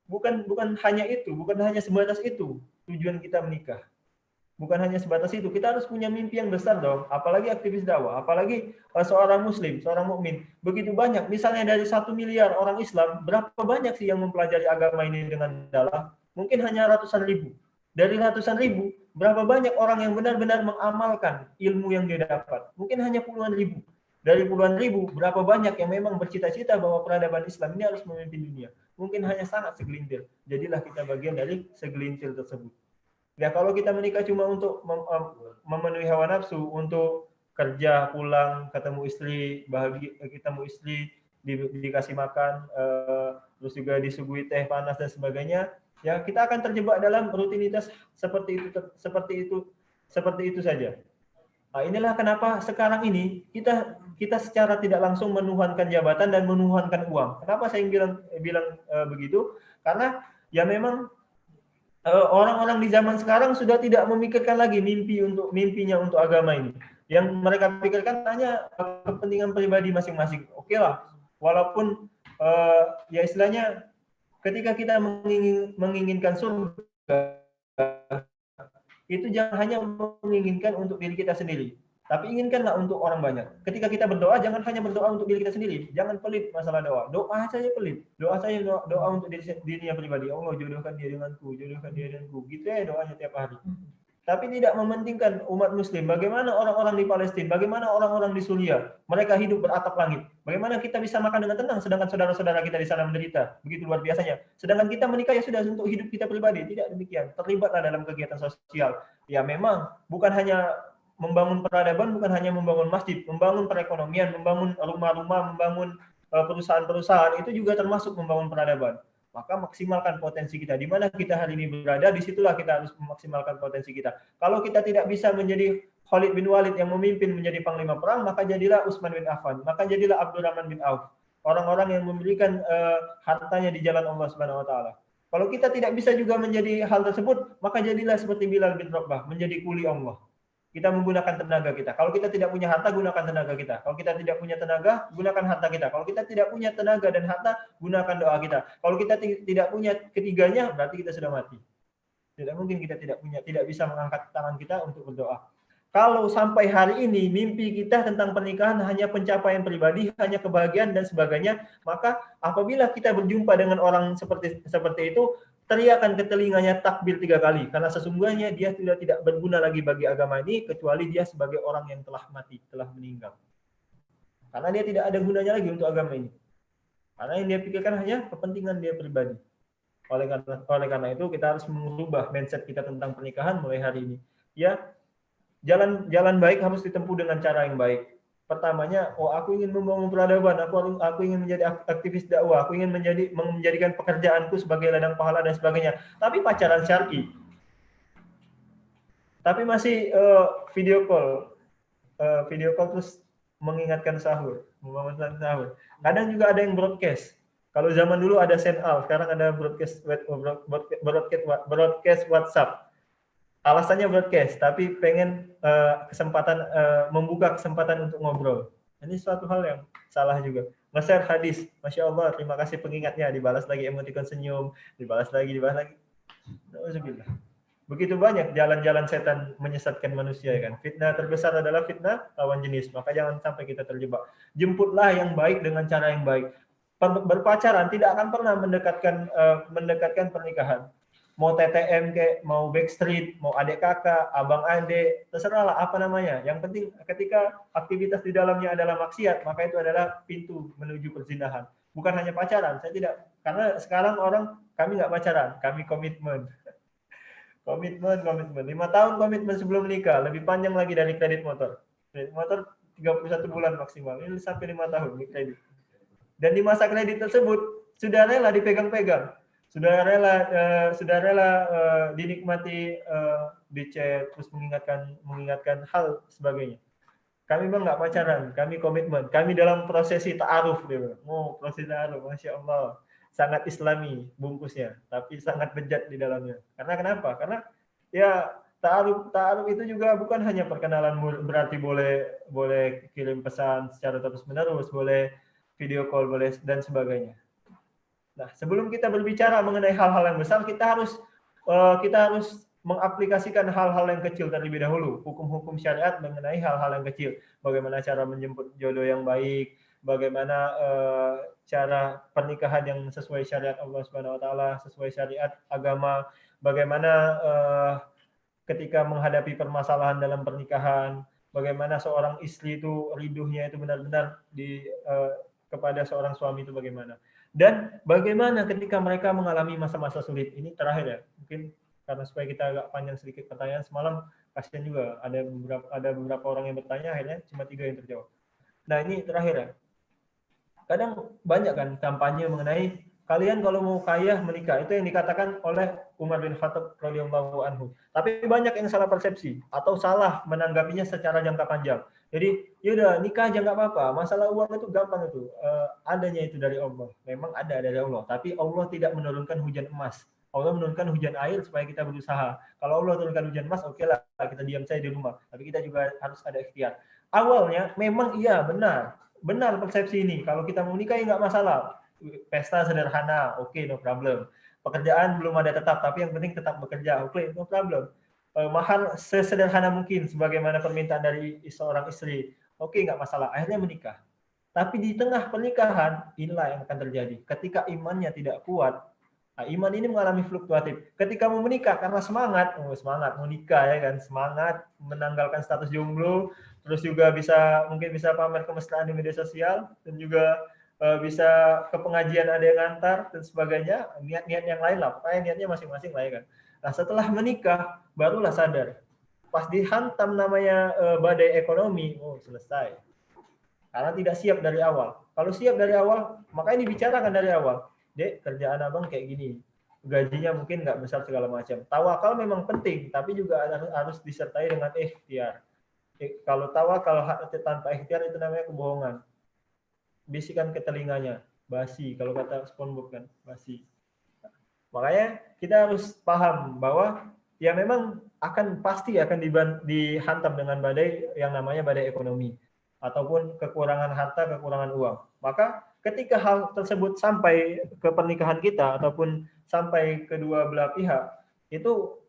A: bukan hanya itu, bukan hanya sebatas itu tujuan kita menikah. Bukan hanya sebatas itu, kita harus punya mimpi yang besar dong. Apalagi aktivis dakwah, apalagi seorang muslim, seorang mukmin. Begitu banyak, misalnya dari 1 miliar orang Islam, berapa banyak sih yang mempelajari agama ini dengan dalam? Mungkin hanya ratusan ribu. Dari ratusan ribu, berapa banyak orang yang benar-benar mengamalkan ilmu yang dia dapat? Mungkin hanya puluhan ribu. Dari puluhan ribu, berapa banyak yang memang bercita-cita bahwa peradaban Islam ini harus memimpin dunia? Mungkin hanya sangat segelintir. Jadilah kita bagian dari segelintir tersebut. Ya kalau kita menikah cuma untuk memenuhi hawa nafsu, untuk kerja, pulang, ketemu istri, bahagia, ketemu istri, dikasih makan, terus juga disuguhi teh panas dan sebagainya, ya kita akan terjebak dalam rutinitas seperti itu saja. Nah, inilah kenapa sekarang ini kita secara tidak langsung menuhankan jabatan dan menuhankan uang. Kenapa saya bilang begitu? Karena ya memang orang-orang di zaman sekarang sudah tidak memikirkan lagi mimpinya untuk agama ini. Yang mereka pikirkan hanya kepentingan pribadi masing-masing. Oke lah, walaupun ya istilahnya ketika kita menginginkan surga, itu jangan hanya menginginkan untuk diri kita sendiri, tapi inginkanlah untuk orang banyak. Ketika kita berdoa, jangan hanya berdoa untuk diri kita sendiri. Jangan pelit masalah doa. Doa saja pelit. Doa untuk dirinya pribadi. Allah jodohkan dia denganku, jodohkan dia denganku. Gitu ya doanya tiap hari. Tapi tidak mementingkan umat muslim. Bagaimana orang-orang di Palestina, bagaimana orang-orang di Suriah, mereka hidup beratap langit. Bagaimana kita bisa makan dengan tenang sedangkan saudara-saudara kita di sana menderita. Begitu luar biasanya. Sedangkan kita menikah ya sudah untuk hidup kita pribadi. Tidak demikian. Terlibatlah dalam kegiatan sosial. Ya memang bukan hanya membangun peradaban, bukan hanya membangun masjid, membangun perekonomian, membangun rumah-rumah, membangun perusahaan-perusahaan, itu juga termasuk membangun peradaban. Maka maksimalkan potensi kita. Di mana kita hari ini berada, disitulah kita harus memaksimalkan potensi kita. Kalau kita tidak bisa menjadi Khalid bin Walid yang memimpin menjadi panglima perang, maka jadilah Utsman bin Affan, maka jadilah Abdurrahman bin Auf. Orang-orang yang memberikan hartanya di jalan Allah Subhanahu wa taala. Kalau kita tidak bisa juga menjadi hal tersebut, maka jadilah seperti Bilal bin Rabah, menjadi kuli Allah. Kita menggunakan tenaga kita. Kalau kita tidak punya harta, gunakan tenaga kita. Kalau kita tidak punya tenaga, gunakan harta kita. Kalau kita tidak punya tenaga dan harta, gunakan doa kita. Kalau kita tidak punya ketiganya, berarti kita sudah mati. Tidak mungkin kita tidak bisa mengangkat tangan kita untuk berdoa. Kalau sampai hari ini mimpi kita tentang pernikahan hanya pencapaian pribadi, hanya kebahagiaan dan sebagainya, maka apabila kita berjumpa dengan orang seperti itu, teriakan ke telinganya takbir 3 kali, karena sesungguhnya dia sudah tidak berguna lagi bagi agama ini kecuali dia sebagai orang yang telah mati, telah meninggal. Karena dia tidak ada gunanya lagi untuk agama ini. Karena yang dia pikirkan hanya kepentingan dia pribadi. Oleh karena itu kita harus mengubah mindset kita tentang pernikahan mulai hari ini. Ya, jalan baik harus ditempuh dengan cara yang baik. Pertamanya, aku ingin membangun peradaban, aku ingin menjadi aktivis dakwah, aku ingin menjadikan pekerjaanku sebagai ladang pahala dan sebagainya. Tapi pacaran syar'i. Tapi masih video call terus mengingatkan sahur, membangun sahur. Kadang juga ada yang broadcast. Kalau zaman dulu ada send out, sekarang ada broadcast WhatsApp. Alasannya broadcast, tapi pengen membuka kesempatan untuk ngobrol. Ini suatu hal yang salah juga. Nge-share hadis, Masya Allah, terima kasih pengingatnya. Dibalas lagi emoticon senyum, dibalas lagi. Alhamdulillah. Begitu banyak jalan-jalan setan menyesatkan manusia kan. Fitnah terbesar adalah fitnah lawan jenis. Maka jangan sampai kita terjebak. Jemputlah yang baik dengan cara yang baik. Berpacaran tidak akan pernah mendekatkan pernikahan. Mau TTM kayak mau Backstreet, mau adik kakak, abang adik, terserahlah apa namanya. Yang penting ketika aktivitas di dalamnya adalah maksiat, maka itu adalah pintu menuju perzinahan. Bukan hanya pacaran, saya tidak, karena sekarang orang kami nggak pacaran, kami komitmen. Komitmen. 5 tahun komitmen sebelum menikah, lebih panjang lagi dari kredit motor. Kredit motor 31 bulan maksimal, ini sampai 5 tahun di kredit. Dan di masa kredit tersebut sudah rela dipegang-pegang, sudah rela dinikmati, dicet, terus mengingatkan hal sebagainya. Kami memang nggak pacaran, kami komitmen, kami dalam prosesi ta'aruf, prosesi ta'aruf, masya Allah. Sangat islami bungkusnya, tapi sangat bejat di dalamnya. Karena kenapa? Karena ya ta'aruf itu juga bukan hanya perkenalan, berarti boleh kirim pesan secara terus-menerus, boleh video call, boleh dan sebagainya. Nah, sebelum kita berbicara mengenai hal-hal yang besar, kita harus mengaplikasikan hal-hal yang kecil terlebih dahulu, hukum-hukum syariat mengenai hal-hal yang kecil. Bagaimana cara menjemput jodoh yang baik, bagaimana cara pernikahan yang sesuai syariat Allah Subhanahu wa taala, sesuai syariat agama, bagaimana ketika menghadapi permasalahan dalam pernikahan, bagaimana seorang istri itu ridhonya itu benar-benar kepada seorang suami itu bagaimana. Dan bagaimana ketika mereka mengalami masa-masa sulit. Ini terakhir ya, mungkin karena supaya kita agak panjang sedikit pertanyaan, semalam kasihan juga ada beberapa orang yang bertanya, akhirnya cuma 3 yang terjawab. Nah, ini terakhir ya. Kadang banyak kan kampanye mengenai kalian kalau mau kaya menikah, itu yang dikatakan oleh Umar bin Khattab radhiyallahu anhu. Tapi banyak yang salah persepsi atau salah menanggapinya secara jangka panjang. Jadi, yaudah nikah aja nggak apa-apa, masalah uang itu gampang itu, adanya itu dari Allah. Memang ada dari Allah, tapi Allah tidak menurunkan hujan emas. Allah menurunkan hujan air supaya kita berusaha. Kalau Allah turunkan hujan emas, oke lah, kita diam saja di rumah. Tapi kita juga harus ada ikhtiar. Awalnya memang iya benar persepsi ini. Kalau kita mau nikah ya nggak masalah. Pesta sederhana, oke, no problem. Pekerjaan belum ada tetap, tapi yang penting tetap bekerja, oke, no problem. Mahar sesederhana mungkin, sebagaimana permintaan dari seorang istri, oke, nggak masalah. Akhirnya menikah. Tapi di tengah pernikahan, inilah yang akan terjadi. Ketika imannya tidak kuat, iman ini mengalami fluktuatif. Ketika mau menikah karena semangat mau nikah ya kan, semangat menanggalkan status jomblo, terus juga mungkin bisa pamer kemesraan di media sosial, dan juga bisa ke pengajian ada yang ngantar dan sebagainya, niat-niat yang lain lah, pokoknya niatnya masing-masing lah ya kan. Nah, setelah menikah barulah sadar, pas dihantam namanya badai ekonomi, selesai. Karena tidak siap dari awal. Kalau siap dari awal, makanya dibicarakan dari awal. Dek, kerjaan abang kayak gini, gajinya mungkin nggak besar segala macam. Tawakal memang penting, tapi juga harus disertai dengan ikhtiar. Kalau tawakal tanpa ikhtiar itu namanya kebohongan. Bisikan ke telinganya, basi. Kalau kata SpongeBob kan, basi. Makanya kita harus paham bahwa ya memang pasti akan dihantam dengan badai yang namanya badai ekonomi, ataupun kekurangan harta, kekurangan uang. Maka ketika hal tersebut sampai ke pernikahan kita ataupun sampai kedua belah pihak, itu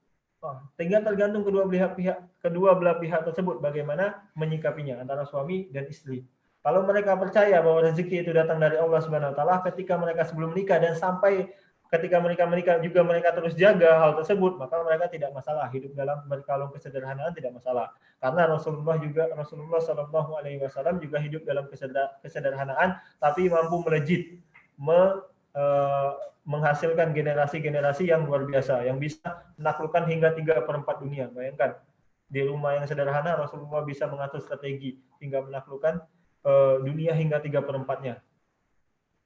A: tinggal tergantung kedua belah pihak tersebut bagaimana menyikapinya antara suami dan istri. Kalau mereka percaya bahwa rezeki itu datang dari Allah Subhanahu wa taala, ketika mereka sebelum menikah dan sampai ketika mereka menikah juga mereka terus jaga hal tersebut, maka mereka tidak masalah hidup dalam berkalung kesederhanaan, tidak masalah. Karena Rasulullah Shallallahu Alaihi Wasallam juga hidup dalam kesederhanaan, tapi mampu melejit, menghasilkan generasi-generasi yang luar biasa, yang bisa menaklukkan hingga 3/4 dunia. Bayangkan, di rumah yang sederhana Rasulullah bisa mengatur strategi hingga menaklukkan dunia hingga 3/4-nya.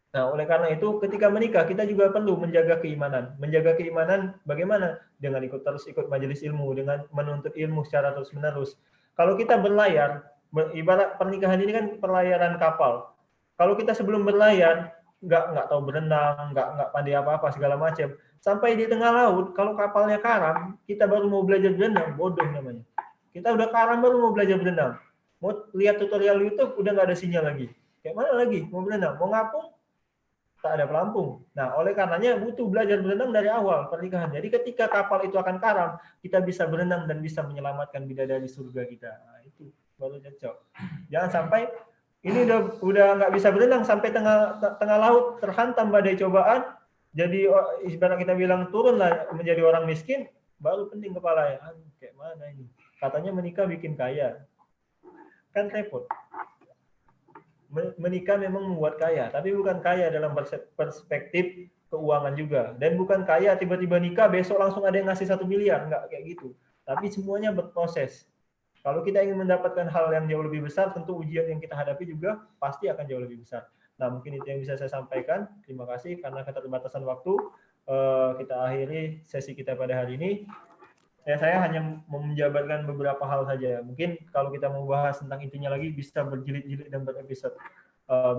A: Nah, oleh karena itu ketika menikah kita juga perlu menjaga keimanan. Menjaga keimanan bagaimana? Dengan ikut majelis ilmu, dengan menuntut ilmu secara terus-menerus. Kalau kita berlayar, ibarat pernikahan ini kan perlayaran kapal. Kalau kita sebelum berlayar nggak tahu berenang, nggak pandai apa-apa segala macam, sampai di tengah laut, kalau kapalnya karam, kita baru mau belajar berenang, bodoh namanya. Kita udah karam baru mau belajar berenang. Mau lihat tutorial YouTube udah nggak ada sinyal lagi. Kayak mana lagi mau berenang? Mau ngapung? tak ada pelampung. Nah, oleh karenanya butuh belajar berenang dari awal pernikahan. Jadi ketika kapal itu akan karam, kita bisa berenang dan bisa menyelamatkan bidadari surga kita. Nah, itu baru cocok. Jangan sampai ini udah nggak bisa berenang sampai tengah laut terhantam badai cobaan. Jadi ibarat kita bilang turunlah menjadi orang miskin, baru penting kepala ya. Kayak mana ini? Katanya menikah bikin kaya. Kan repot. Menikah memang membuat kaya, tapi bukan kaya dalam perspektif keuangan juga. Dan bukan kaya tiba-tiba nikah besok langsung ada yang ngasih 1 miliar, enggak kayak gitu. Tapi semuanya berproses. Kalau kita ingin mendapatkan hal yang jauh lebih besar, tentu ujian yang kita hadapi juga pasti akan jauh lebih besar. Nah, mungkin itu yang bisa saya sampaikan. Terima kasih karena keterbatasan waktu. Kita akhiri sesi kita pada hari ini. Saya hanya menjabarkan beberapa hal saja. Mungkin kalau kita mau bahas tentang intinya lagi bisa berjilid-jilid dan berepisode.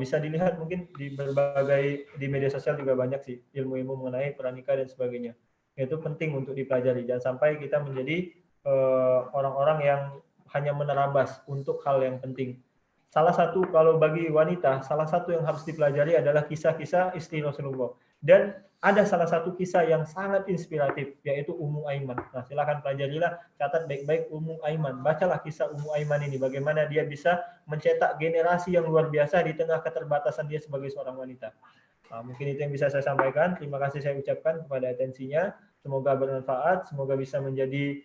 A: Bisa dilihat mungkin di berbagai di media sosial juga banyak sih ilmu-ilmu mengenai pernikah dan sebagainya. Itu penting untuk dipelajari. Jangan sampai kita menjadi orang-orang yang hanya menerabas untuk hal yang penting. Salah satu kalau bagi wanita, salah satu yang harus dipelajari adalah kisah-kisah istri Rasulullah. Dan ada salah satu kisah yang sangat inspiratif, yaitu Ummu Aiman. Nah, silakan pelajarilah, catat baik-baik Ummu Aiman. Bacalah kisah Ummu Aiman ini, bagaimana dia bisa mencetak generasi yang luar biasa di tengah keterbatasan dia sebagai seorang wanita. Nah, mungkin itu yang bisa saya sampaikan. Terima kasih saya ucapkan kepada atensinya. Semoga bermanfaat, semoga bisa menjadi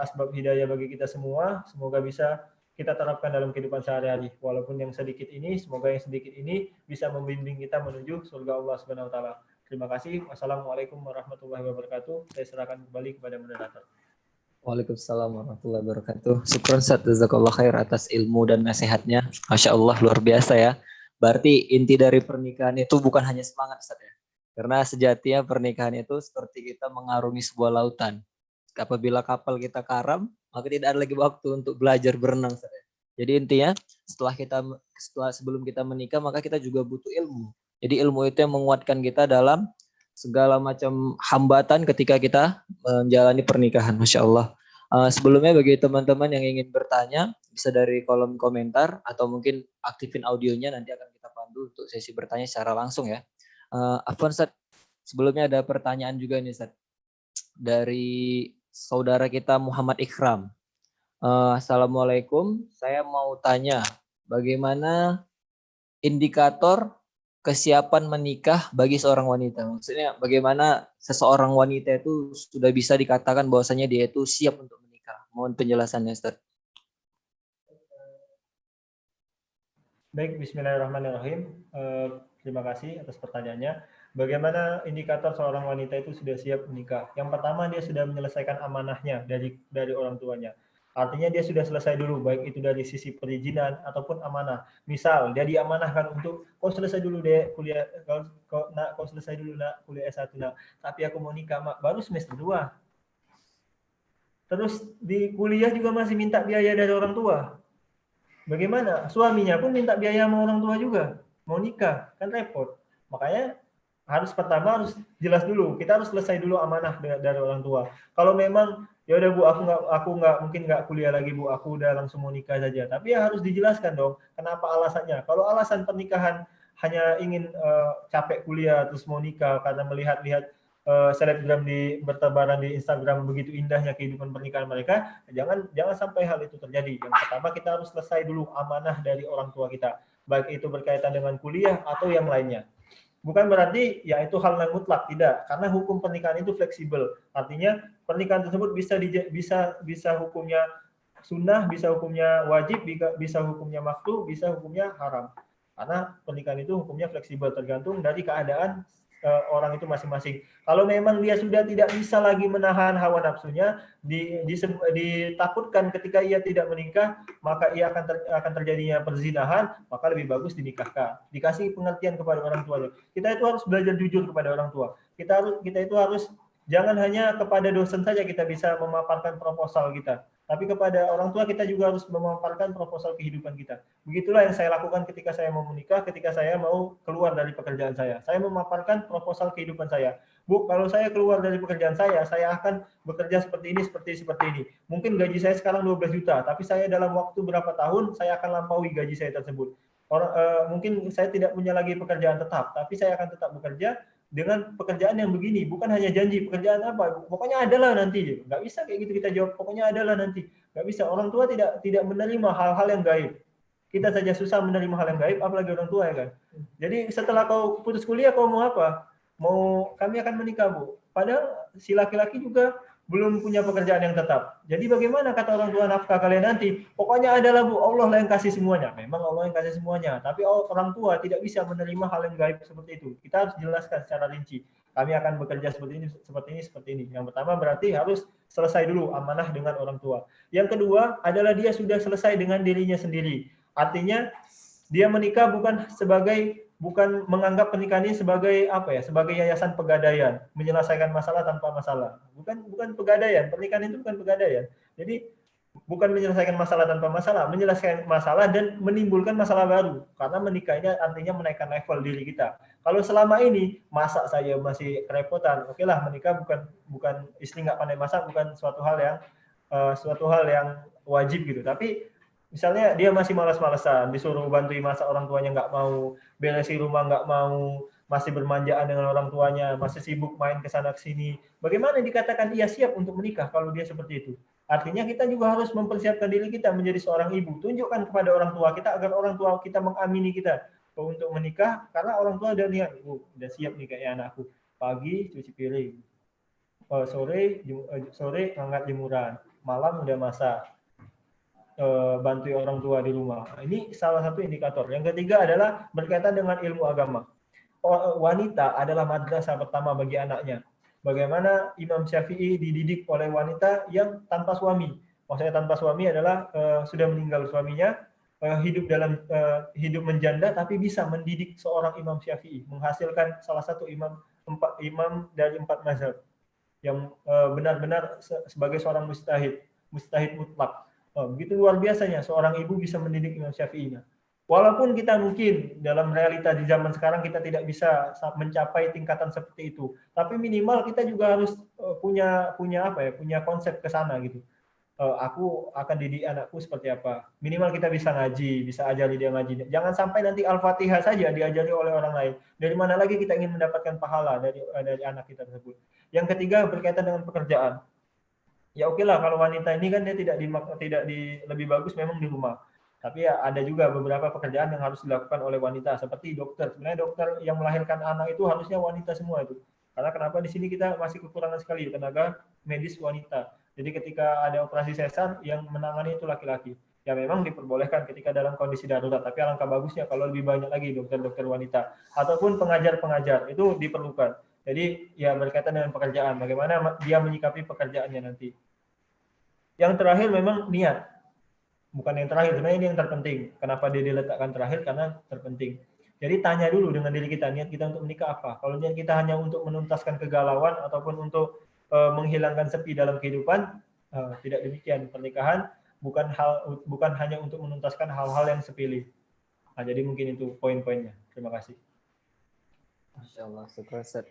A: asbab hidayah bagi kita semua. Semoga bisa kita terapkan dalam kehidupan sehari-hari. Walaupun yang sedikit ini, semoga yang sedikit ini bisa membimbing kita menuju surga Allah Subhanahu wa taala. Terima kasih. Wassalamualaikum warahmatullahi wabarakatuh. Saya serahkan kembali kepada moderator.
B: Waalaikumsalam warahmatullahi wabarakatuh. Syukron Ustaz, jazakallah khair atas ilmu dan nasihatnya. Masya Allah, luar biasa ya. Berarti inti dari pernikahan itu bukan hanya semangat Ustaz ya. Karena sejatinya pernikahan itu seperti kita mengarungi sebuah lautan. Apabila kapal kita karam, maka tidak ada lagi waktu untuk belajar berenang Ustaz ya. Jadi intinya sebelum kita menikah maka kita juga butuh ilmu. Jadi ilmu itu yang menguatkan kita dalam segala macam hambatan ketika kita menjalani pernikahan. Masya Allah. Sebelumnya bagi teman-teman yang ingin bertanya, bisa dari kolom komentar atau mungkin aktifin audionya, nanti akan kita pandu untuk sesi bertanya secara langsung ya. Afwan Ustaz, sebelumnya ada pertanyaan juga nih Ustaz. Dari saudara kita Muhammad Ikram. Assalamualaikum, saya mau tanya bagaimana indikator kesiapan menikah bagi seorang wanita. Maksudnya bagaimana seseorang wanita itu sudah bisa dikatakan bahwasanya dia itu siap untuk menikah. Mohon penjelasannya, Ustaz.
A: Baik, bismillahirrahmanirrahim. Terima kasih atas pertanyaannya. Bagaimana indikator seorang wanita itu sudah siap menikah? Yang pertama, dia sudah menyelesaikan amanahnya dari orang tuanya. Artinya dia sudah selesai dulu, baik itu dari sisi perizinan ataupun amanah. Misal, dia diamanahkan untuk, kau selesai dulu deh kuliah, kau selesai dulu nak kuliah S1 nak. Tapi aku mau nikah mak, baru semester 2. Terus di kuliah juga masih minta biaya dari orang tua. Bagaimana? Suaminya pun minta biaya sama orang tua juga. Mau nikah, kan repot. Makanya pertama harus jelas dulu. Kita harus selesai dulu amanah dari orang tua. Kalau memang ya udah Bu, aku nggak mungkin nggak kuliah lagi Bu, aku udah langsung mau nikah saja. Tapi ya harus dijelaskan dong, kenapa alasannya. Kalau alasan pernikahan hanya ingin capek kuliah terus mau nikah karena melihat-lihat selebgram bertebaran di Instagram begitu indahnya kehidupan pernikahan mereka, jangan sampai hal itu terjadi. Yang pertama kita harus selesai dulu amanah dari orang tua kita, baik itu berkaitan dengan kuliah atau yang lainnya. Bukan berarti ya itu hal yang mutlak, tidak, karena hukum pernikahan itu fleksibel. Artinya pernikahan tersebut bisa hukumnya sunnah, bisa hukumnya wajib, bisa hukumnya makruh, bisa hukumnya haram. Karena pernikahan itu hukumnya fleksibel, tergantung dari keadaan orang itu masing-masing. Kalau memang dia sudah tidak bisa lagi menahan hawa nafsunya, ditakutkan ketika ia tidak menikah, maka ia akan terjadinya perzinahan, maka lebih bagus dinikahkan. Dikasih pengertian kepada orang tuanya. Kita itu harus belajar jujur kepada orang tua. Kita itu harus jangan hanya kepada dosen saja kita bisa memaparkan proposal kita. Tapi kepada orang tua kita juga harus memaparkan proposal kehidupan kita. Begitulah yang saya lakukan ketika saya mau menikah, ketika saya mau keluar dari pekerjaan saya. Saya memaparkan proposal kehidupan saya. Bu, kalau saya keluar dari pekerjaan saya akan bekerja seperti ini. Mungkin gaji saya sekarang 12 juta, tapi saya dalam waktu berapa tahun, saya akan lampaui gaji saya tersebut. Mungkin saya tidak punya lagi pekerjaan tetap, tapi saya akan tetap bekerja dengan pekerjaan yang begini, bukan hanya janji pekerjaan apa, pokoknya adalah nanti. Nggak bisa kayak gitu kita jawab, pokoknya adalah nanti. Nggak bisa. Orang tua tidak menerima hal-hal yang gaib. Kita saja susah menerima hal yang gaib, apalagi orang tua ya kan. Jadi setelah kau putus kuliah, kau mau apa? Kami akan menikah, Bu. Padahal si laki-laki juga belum punya pekerjaan yang tetap. Jadi bagaimana kata orang tua nafkah kalian nanti? Pokoknya adalah, Bu, Allah lah yang kasih semuanya. Memang Allah yang kasih semuanya, tapi orang tua tidak bisa menerima hal yang gaib seperti itu. Kita harus jelaskan secara rinci. Kami akan bekerja seperti ini, seperti ini, seperti ini. Yang pertama berarti harus selesai dulu amanah dengan orang tua. Yang kedua adalah dia sudah selesai dengan dirinya sendiri. Artinya dia menikah bukan menganggap pernikahan ini sebagai apa ya, sebagai yayasan pegadaian, menyelesaikan masalah tanpa masalah. Bukan pegadaian, pernikahan itu bukan pegadaian. Jadi bukan menyelesaikan masalah tanpa masalah, menyelesaikan masalah dan menimbulkan masalah baru. Karena menikah ini artinya menaikkan level diri kita. Kalau selama ini masak saya masih kerepotan, oke lah, menikah bukan istri nggak pandai masak, bukan suatu hal yang wajib gitu. Tapi misalnya dia masih malas-malasan, disuruh bantuin masak orang tuanya nggak mau, beresin rumah nggak mau, masih bermanjaan dengan orang tuanya, masih sibuk main ke sana ke sini. Bagaimana dikatakan ia siap untuk menikah kalau dia seperti itu? Artinya kita juga harus mempersiapkan diri kita menjadi seorang ibu. Tunjukkan kepada orang tua kita agar orang tua kita mengamini kita untuk menikah, karena orang tua udah niat, udah siap nih kayaknya anakku. Pagi cuci piring, sore angkat jemuran, malam udah masak, bantu orang tua di rumah. Ini salah satu indikator. Yang ketiga adalah berkaitan dengan ilmu agama. Wanita adalah madrasah pertama bagi anaknya. Bagaimana Imam Syafi'i dididik oleh wanita yang tanpa suami. Maksudnya tanpa suami adalah sudah meninggal suaminya, hidup menjanda tapi bisa mendidik seorang Imam Syafi'i, menghasilkan salah satu imam dari 4 mazhab yang benar-benar sebagai seorang mujtahid mutlak. Begitu luar biasanya seorang ibu bisa mendidik Imam Syafi'i. Walaupun kita mungkin dalam realita di zaman sekarang kita tidak bisa mencapai tingkatan seperti itu, tapi minimal kita juga harus punya konsep ke sana gitu. Aku akan didik anakku seperti apa. Minimal kita bisa ngaji, bisa ajari dia ngaji. Jangan sampai nanti Al-Fatihah saja diajari oleh orang lain. Dari mana lagi kita ingin mendapatkan pahala dari anak kita tersebut. Yang ketiga berkaitan dengan pekerjaan. Ya oke lah, kalau wanita ini kan dia lebih bagus memang di rumah. Tapi ya ada juga beberapa pekerjaan yang harus dilakukan oleh wanita, seperti dokter. Sebenarnya dokter yang melahirkan anak itu harusnya wanita semua itu. Karena kenapa di sini kita masih kekurangan sekali tenaga medis wanita. Jadi ketika ada operasi sesar yang menangani itu laki-laki. Ya memang diperbolehkan ketika dalam kondisi darurat, tapi alangkah bagusnya kalau lebih banyak lagi dokter-dokter wanita ataupun pengajar-pengajar itu diperlukan. Jadi ya berkaitan dengan pekerjaan, bagaimana dia menyikapi pekerjaannya nanti. Yang terakhir memang niat. Bukan yang terakhir, sebenarnya ini yang terpenting. Kenapa dia diletakkan terakhir? Karena terpenting. Jadi tanya dulu dengan diri kita, niat kita untuk menikah apa? Kalau niat kita hanya untuk menuntaskan kegalauan ataupun untuk menghilangkan sepi dalam kehidupan, tidak demikian. Pernikahan bukan hanya untuk menuntaskan hal-hal yang sepele. Nah, jadi mungkin itu poin-poinnya. Terima kasih.
B: Masya Allah, syukur Ustaz.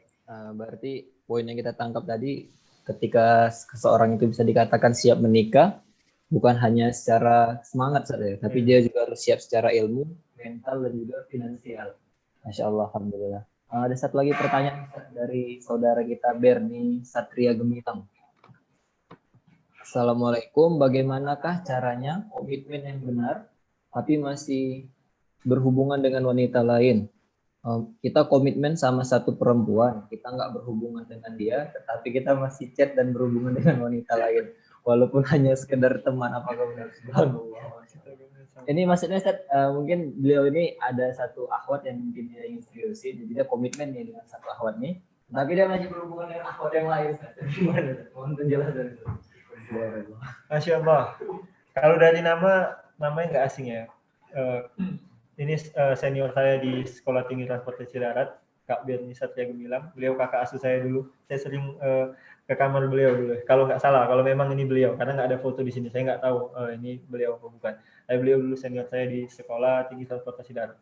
B: Berarti poin yang kita tangkap tadi, ketika seseorang itu bisa dikatakan siap menikah, bukan hanya secara semangat saja, tapi dia juga harus siap secara ilmu, mental, dan juga finansial. Masya Allah, alhamdulillah. Ada satu lagi pertanyaan dari saudara kita Berni Satria Gemilang. Assalamualaikum, bagaimanakah caranya komitmen yang benar tapi masih berhubungan dengan wanita lain? Kita komitmen sama satu perempuan, kita nggak berhubungan dengan dia, tetapi kita masih chat dan berhubungan dengan wanita lain, walaupun hanya sekedar teman. Apakah benar? Ini maksudnya Ustaz, mungkin beliau ini ada satu akhwat yang mungkin dia ingin seriusin, jadi dia komitmen nih dengan satu akhwat nih, tapi dia masih berhubungan dengan akhwat yang lain. Gimana? Mohon penjelasan.
A: Masya Allah. Kalau dari namanya nggak asing ya. Ini senior saya di Sekolah Tinggi Transportasi Darat, Kak Berni Satria Gemilang. Beliau kakak asuh saya dulu. Saya sering ke kamar beliau dulu. Kalau nggak salah, kalau memang ini beliau, karena nggak ada foto di sini, saya nggak tahu ini beliau atau bukan. Tapi beliau dulu senior saya di Sekolah Tinggi Transportasi Darat.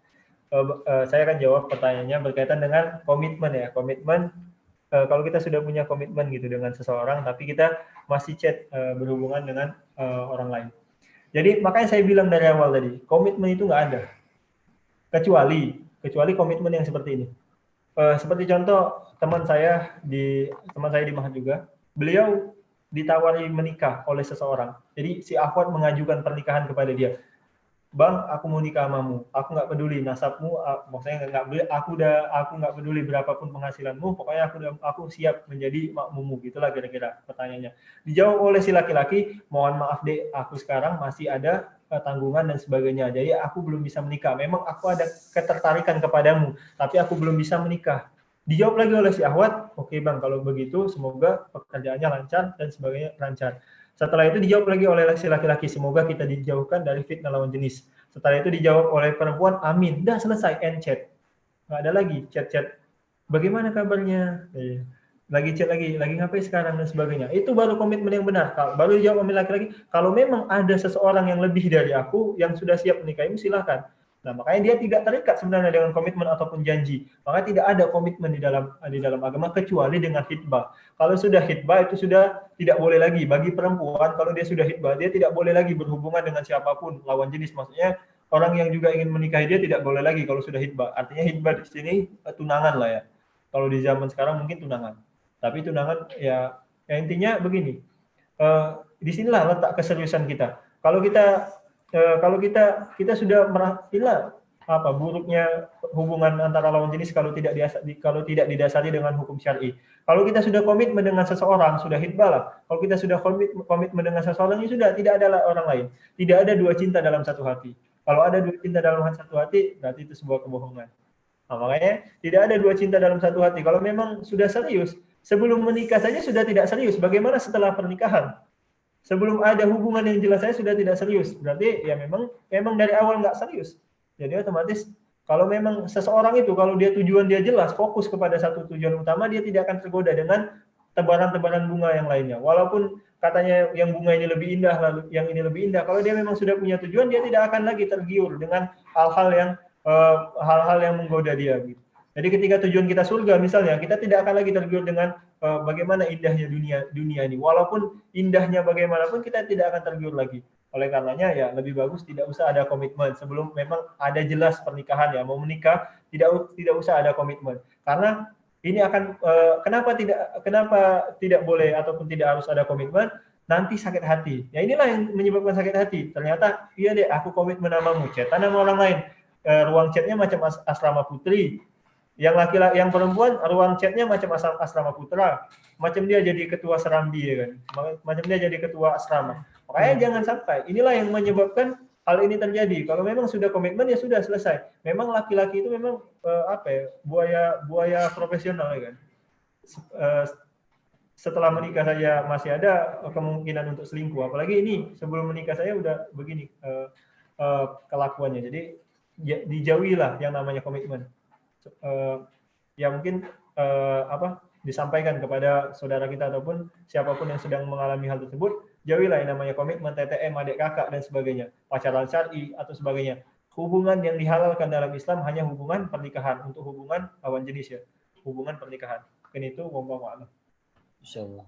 A: Saya akan jawab pertanyaannya berkaitan dengan komitmen ya. Komitmen, kalau kita sudah punya komitmen gitu dengan seseorang, tapi kita masih chat berhubungan dengan orang lain. Jadi makanya saya bilang dari awal tadi, komitmen itu nggak ada. kecuali komitmen yang seperti ini. Seperti contoh teman saya di Mahat juga, beliau ditawari menikah oleh seseorang. Jadi si akhwat mengajukan pernikahan kepada dia. Bang, aku mau nikah samamu. Aku nggak peduli nasabmu, maksudnya nggak peduli. Aku nggak peduli berapapun penghasilanmu. Pokoknya aku siap menjadi makmummu. Gitulah kira-kira pertanyaannya. Dijawab oleh si laki-laki, mohon maaf dek, aku sekarang masih ada tanggungan dan sebagainya. Jadi aku belum bisa menikah. Memang aku ada ketertarikan kepadamu, tapi aku belum bisa menikah. Dijawab lagi oleh si ahwat, oke bang, kalau begitu semoga pekerjaannya lancar dan sebagainya lancar. Setelah itu dijawab lagi oleh si laki-laki, semoga kita dijauhkan dari fitnah lawan jenis. Setelah itu dijawab oleh perempuan, amin. Dah selesai, end chat. Nggak ada lagi chat-chat. Bagaimana kabarnya? Lagi chat lagi ngapain sekarang dan sebagainya. Itu baru komitmen yang benar. Baru dijawab oleh laki-laki, kalau memang ada seseorang yang lebih dari aku yang sudah siap menikahimu, silakan. Nah, makanya dia tidak terikat sebenarnya dengan komitmen ataupun janji. Makanya tidak ada komitmen di dalam agama kecuali dengan khitbah. Kalau sudah khitbah itu sudah tidak boleh lagi bagi perempuan. Kalau dia sudah khitbah, dia tidak boleh lagi berhubungan dengan siapapun lawan jenis. Maksudnya orang yang juga ingin menikahi dia tidak boleh lagi kalau sudah khitbah. Artinya khitbah di sini tunangan lah ya. Kalau di zaman sekarang mungkin tunangan. Tapi tunangan ya intinya begini. Disinilah letak keseriusan kita. Kalau kita sudah merasa buruknya hubungan antara lawan jenis kalau tidak didasari dengan hukum syar'i. Kalau kita sudah komitmen dengan seseorang, sudah khitbah lah. Kalau kita sudah komitmen dengan seseorang, ini sudah tidak ada orang lain. Tidak ada dua cinta dalam satu hati. Kalau ada dua cinta dalam satu hati, berarti itu sebuah kebohongan. Nah, makanya tidak ada dua cinta dalam satu hati. Kalau memang sudah serius, sebelum menikah saja sudah tidak serius. Bagaimana setelah pernikahan? Sebelum ada hubungan yang jelas saya sudah tidak serius. Berarti ya memang dari awal nggak serius. Jadi otomatis kalau memang seseorang itu, kalau tujuan dia jelas, fokus kepada satu tujuan utama, dia tidak akan tergoda dengan tebaran-tebaran bunga yang lainnya. Walaupun katanya yang bunga ini lebih indah, lalu yang ini lebih indah. Kalau dia memang sudah punya tujuan, dia tidak akan lagi tergiur dengan hal-hal yang menggoda dia. Gitu. Jadi ketika tujuan kita surga misalnya, kita tidak akan lagi tergiur dengan bagaimana indahnya dunia ini. Walaupun indahnya bagaimanapun kita tidak akan tergiur lagi. Oleh karenanya ya lebih bagus tidak usah ada komitmen sebelum memang ada jelas pernikahan ya mau menikah tidak usah ada komitmen. Karena ini akan kenapa tidak boleh ataupun tidak harus ada komitmen nanti sakit hati. Ya inilah yang menyebabkan sakit hati. Ternyata iya deh aku komitmen namamu, chatan sama orang lain. Ruang chatnya macam asrama putri. Yang laki-laki, yang perempuan ruang chatnya macam asrama putra, macam dia jadi ketua serambi ya kan, macam dia jadi ketua asrama. Makanya jangan sampai inilah yang menyebabkan hal ini terjadi. Kalau memang sudah komitmen ya sudah selesai. Memang laki-laki itu memang buaya profesional ya kan. Setelah menikah saja masih ada kemungkinan untuk selingkuh. Apalagi ini sebelum menikah saya udah begini kelakuannya. Jadi dijauhilah yang namanya komitmen. Ya mungkin disampaikan kepada saudara kita ataupun siapapun yang sedang mengalami hal tersebut, jauhilah yang namanya komitmen, TTM, adik kakak dan sebagainya, pacaran syar'i atau sebagainya. Hubungan yang dihalalkan dalam Islam hanya hubungan pernikahan, untuk hubungan lawan jenis ya, hubungan pernikahan. Mungkin itu wallahu a'lam.
B: Insyaallah.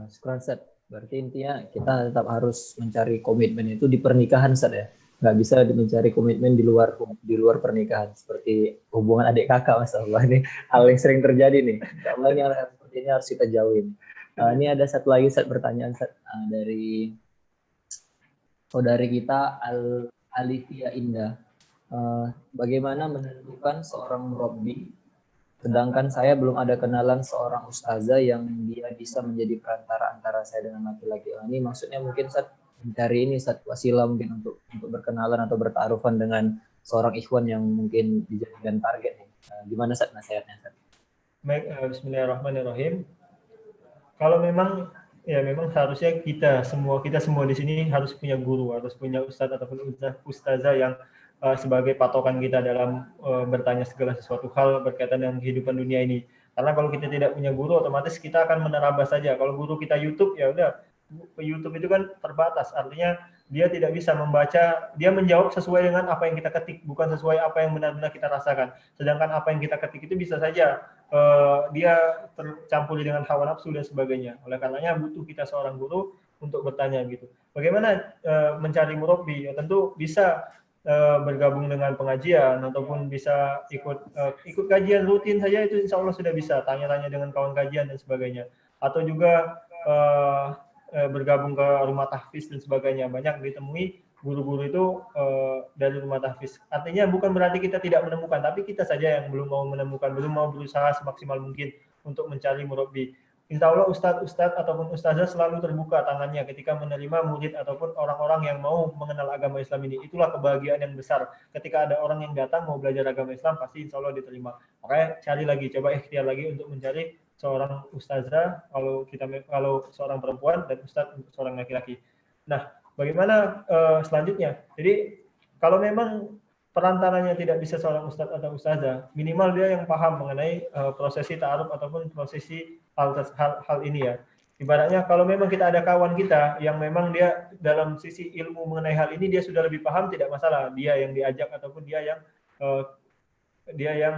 B: Syukran Ustaz. Berarti intinya kita tetap harus mencari komitmen itu di pernikahan Ustaz ya. Nggak bisa mencari komitmen di luar pernikahan seperti hubungan adik kakak masalah ini hal yang sering terjadi nih. Insyaallah ini seperti ini harus kita jauhin. Ini ada satu lagi pertanyaan dari saudari kita Alifia Indah. Bagaimana menentukan seorang murabbi sedangkan saya belum ada kenalan seorang ustazah yang dia bisa menjadi perantara antara saya dengan laki-laki. Ini maksudnya mungkin mencari ini wasilah mungkin untuk berkenalan atau bertaarufan dengan seorang ikhwan yang mungkin dijadikan target nih. Gimana nasihatnya
A: Baik, bismillahirrahmanirrahim. Kalau memang seharusnya kita semua di sini harus punya guru, harus punya ustadz ataupun ustazah yang sebagai patokan kita dalam bertanya segala sesuatu hal berkaitan dengan kehidupan dunia ini. Karena kalau kita tidak punya guru, otomatis kita akan menerabas saja. Kalau guru kita YouTube, ya udah, YouTube itu kan terbatas. Artinya dia tidak bisa membaca, dia menjawab sesuai dengan apa yang kita ketik, bukan sesuai apa yang benar-benar kita rasakan. Sedangkan apa yang kita ketik itu bisa saja dia tercampur dengan hawa nafsu dan sebagainya. Oleh karenanya butuh kita seorang guru untuk bertanya gitu. Bagaimana mencari murabbi? Ya, tentu bisa bergabung dengan pengajian ataupun bisa ikut kajian rutin saja, itu insya Allah sudah bisa tanya-tanya dengan kawan kajian dan sebagainya, atau juga bergabung ke rumah tahfiz dan sebagainya. Banyak ditemui guru-guru itu dari rumah tahfiz. Artinya bukan berarti kita tidak menemukan, tapi kita saja yang belum mau menemukan, belum mau berusaha semaksimal mungkin untuk mencari murabbi. Insya Allah ustadz ataupun ustazah selalu terbuka tangannya ketika menerima murid ataupun orang-orang yang mau mengenal agama Islam ini. Itulah kebahagiaan yang besar. Ketika ada orang yang datang mau belajar agama Islam, pasti insya Allah diterima. Makanya cari lagi, coba ikhtiar lagi untuk mencari seorang ustazah kalau seorang perempuan dan ustadz untuk seorang laki-laki. Nah, bagaimana selanjutnya? Jadi kalau memang perantaranya tidak bisa seorang ustadz atau ustazah, minimal dia yang paham mengenai prosesi ta'aruf ataupun prosesi hal ini ya. Ibaratnya kalau memang kita ada kawan kita yang memang dia dalam sisi ilmu mengenai hal ini dia sudah lebih paham, tidak masalah. Dia yang diajak ataupun dia yang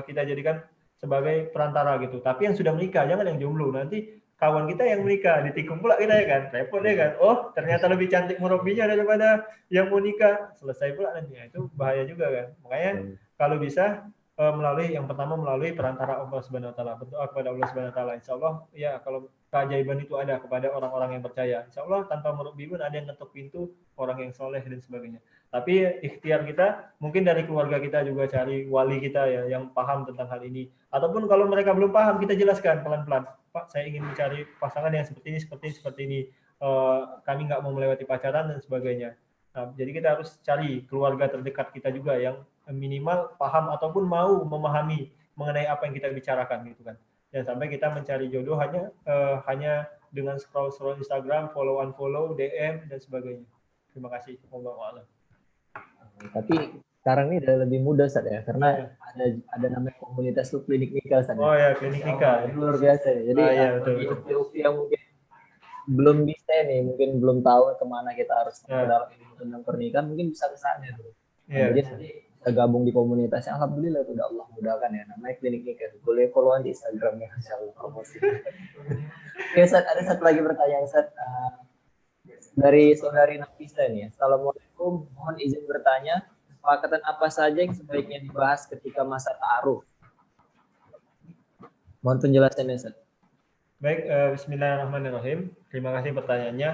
A: kita jadikan sebagai perantara gitu. Tapi yang sudah menikah, jangan yang jomblo. Nanti kawan kita yang menikah, ditikung pula kita ya kan. Repot ya kan. Oh, ternyata lebih cantik murabbinya daripada yang mau nikah. Selesai pula nanti. Itu bahaya juga kan. Makanya kalau bisa yang pertama melalui perantara Allah Subhanahu wa taala. Berdoa kepada Allah Subhanahu wa taala. Insyaallah ya kalau keajaiban itu ada kepada orang-orang yang percaya. Insyaallah tanpa murabbi pun ada yang ngetuk pintu orang yang soleh dan sebagainya. Tapi ikhtiar kita mungkin dari keluarga kita juga cari wali kita ya yang paham tentang hal ini. Ataupun kalau mereka belum paham kita jelaskan pelan-pelan. Pak, saya ingin mencari pasangan yang seperti ini. Kami nggak mau melewati pacaran dan sebagainya. Nah, jadi kita harus cari keluarga terdekat kita juga yang minimal paham ataupun mau memahami mengenai apa yang kita bicarakan gitu kan. Jangan sampai kita mencari jodoh hanya dengan scroll Instagram, follow unfollow, DM dan sebagainya. Terima kasih. Wallahu a'lam.
B: Tapi sekarang ini udah lebih mudah Ustaz ya, karena ada namanya komunitas tuh klinik nikah Ustaz.
A: Oh ya, klinik nikah.
B: Luar biasa ya. Jadi ukti yang mungkin belum bisa nih, mungkin belum tahu kemana kita harus dalam ilmu tentang pernikahan, mungkin bisa ke sana tuh. Jadi kita gabung di komunitasnya, alhamdulillah udah Allah mudahkan ya, namanya klinik nikah. Boleh followan di Instagramnya, insyaallah promosi. Oke Ustaz, ada satu lagi pertanyaan Ustaz. Dari saudari Nafisa nih, Assalamualaikum, mohon izin bertanya, kesepakatan apa saja yang sebaiknya dibahas ketika masa ta'aruf? Mohon penjelasannya, Ustaz.
A: Baik, bismillahirrahmanirrahim. Terima kasih pertanyaannya.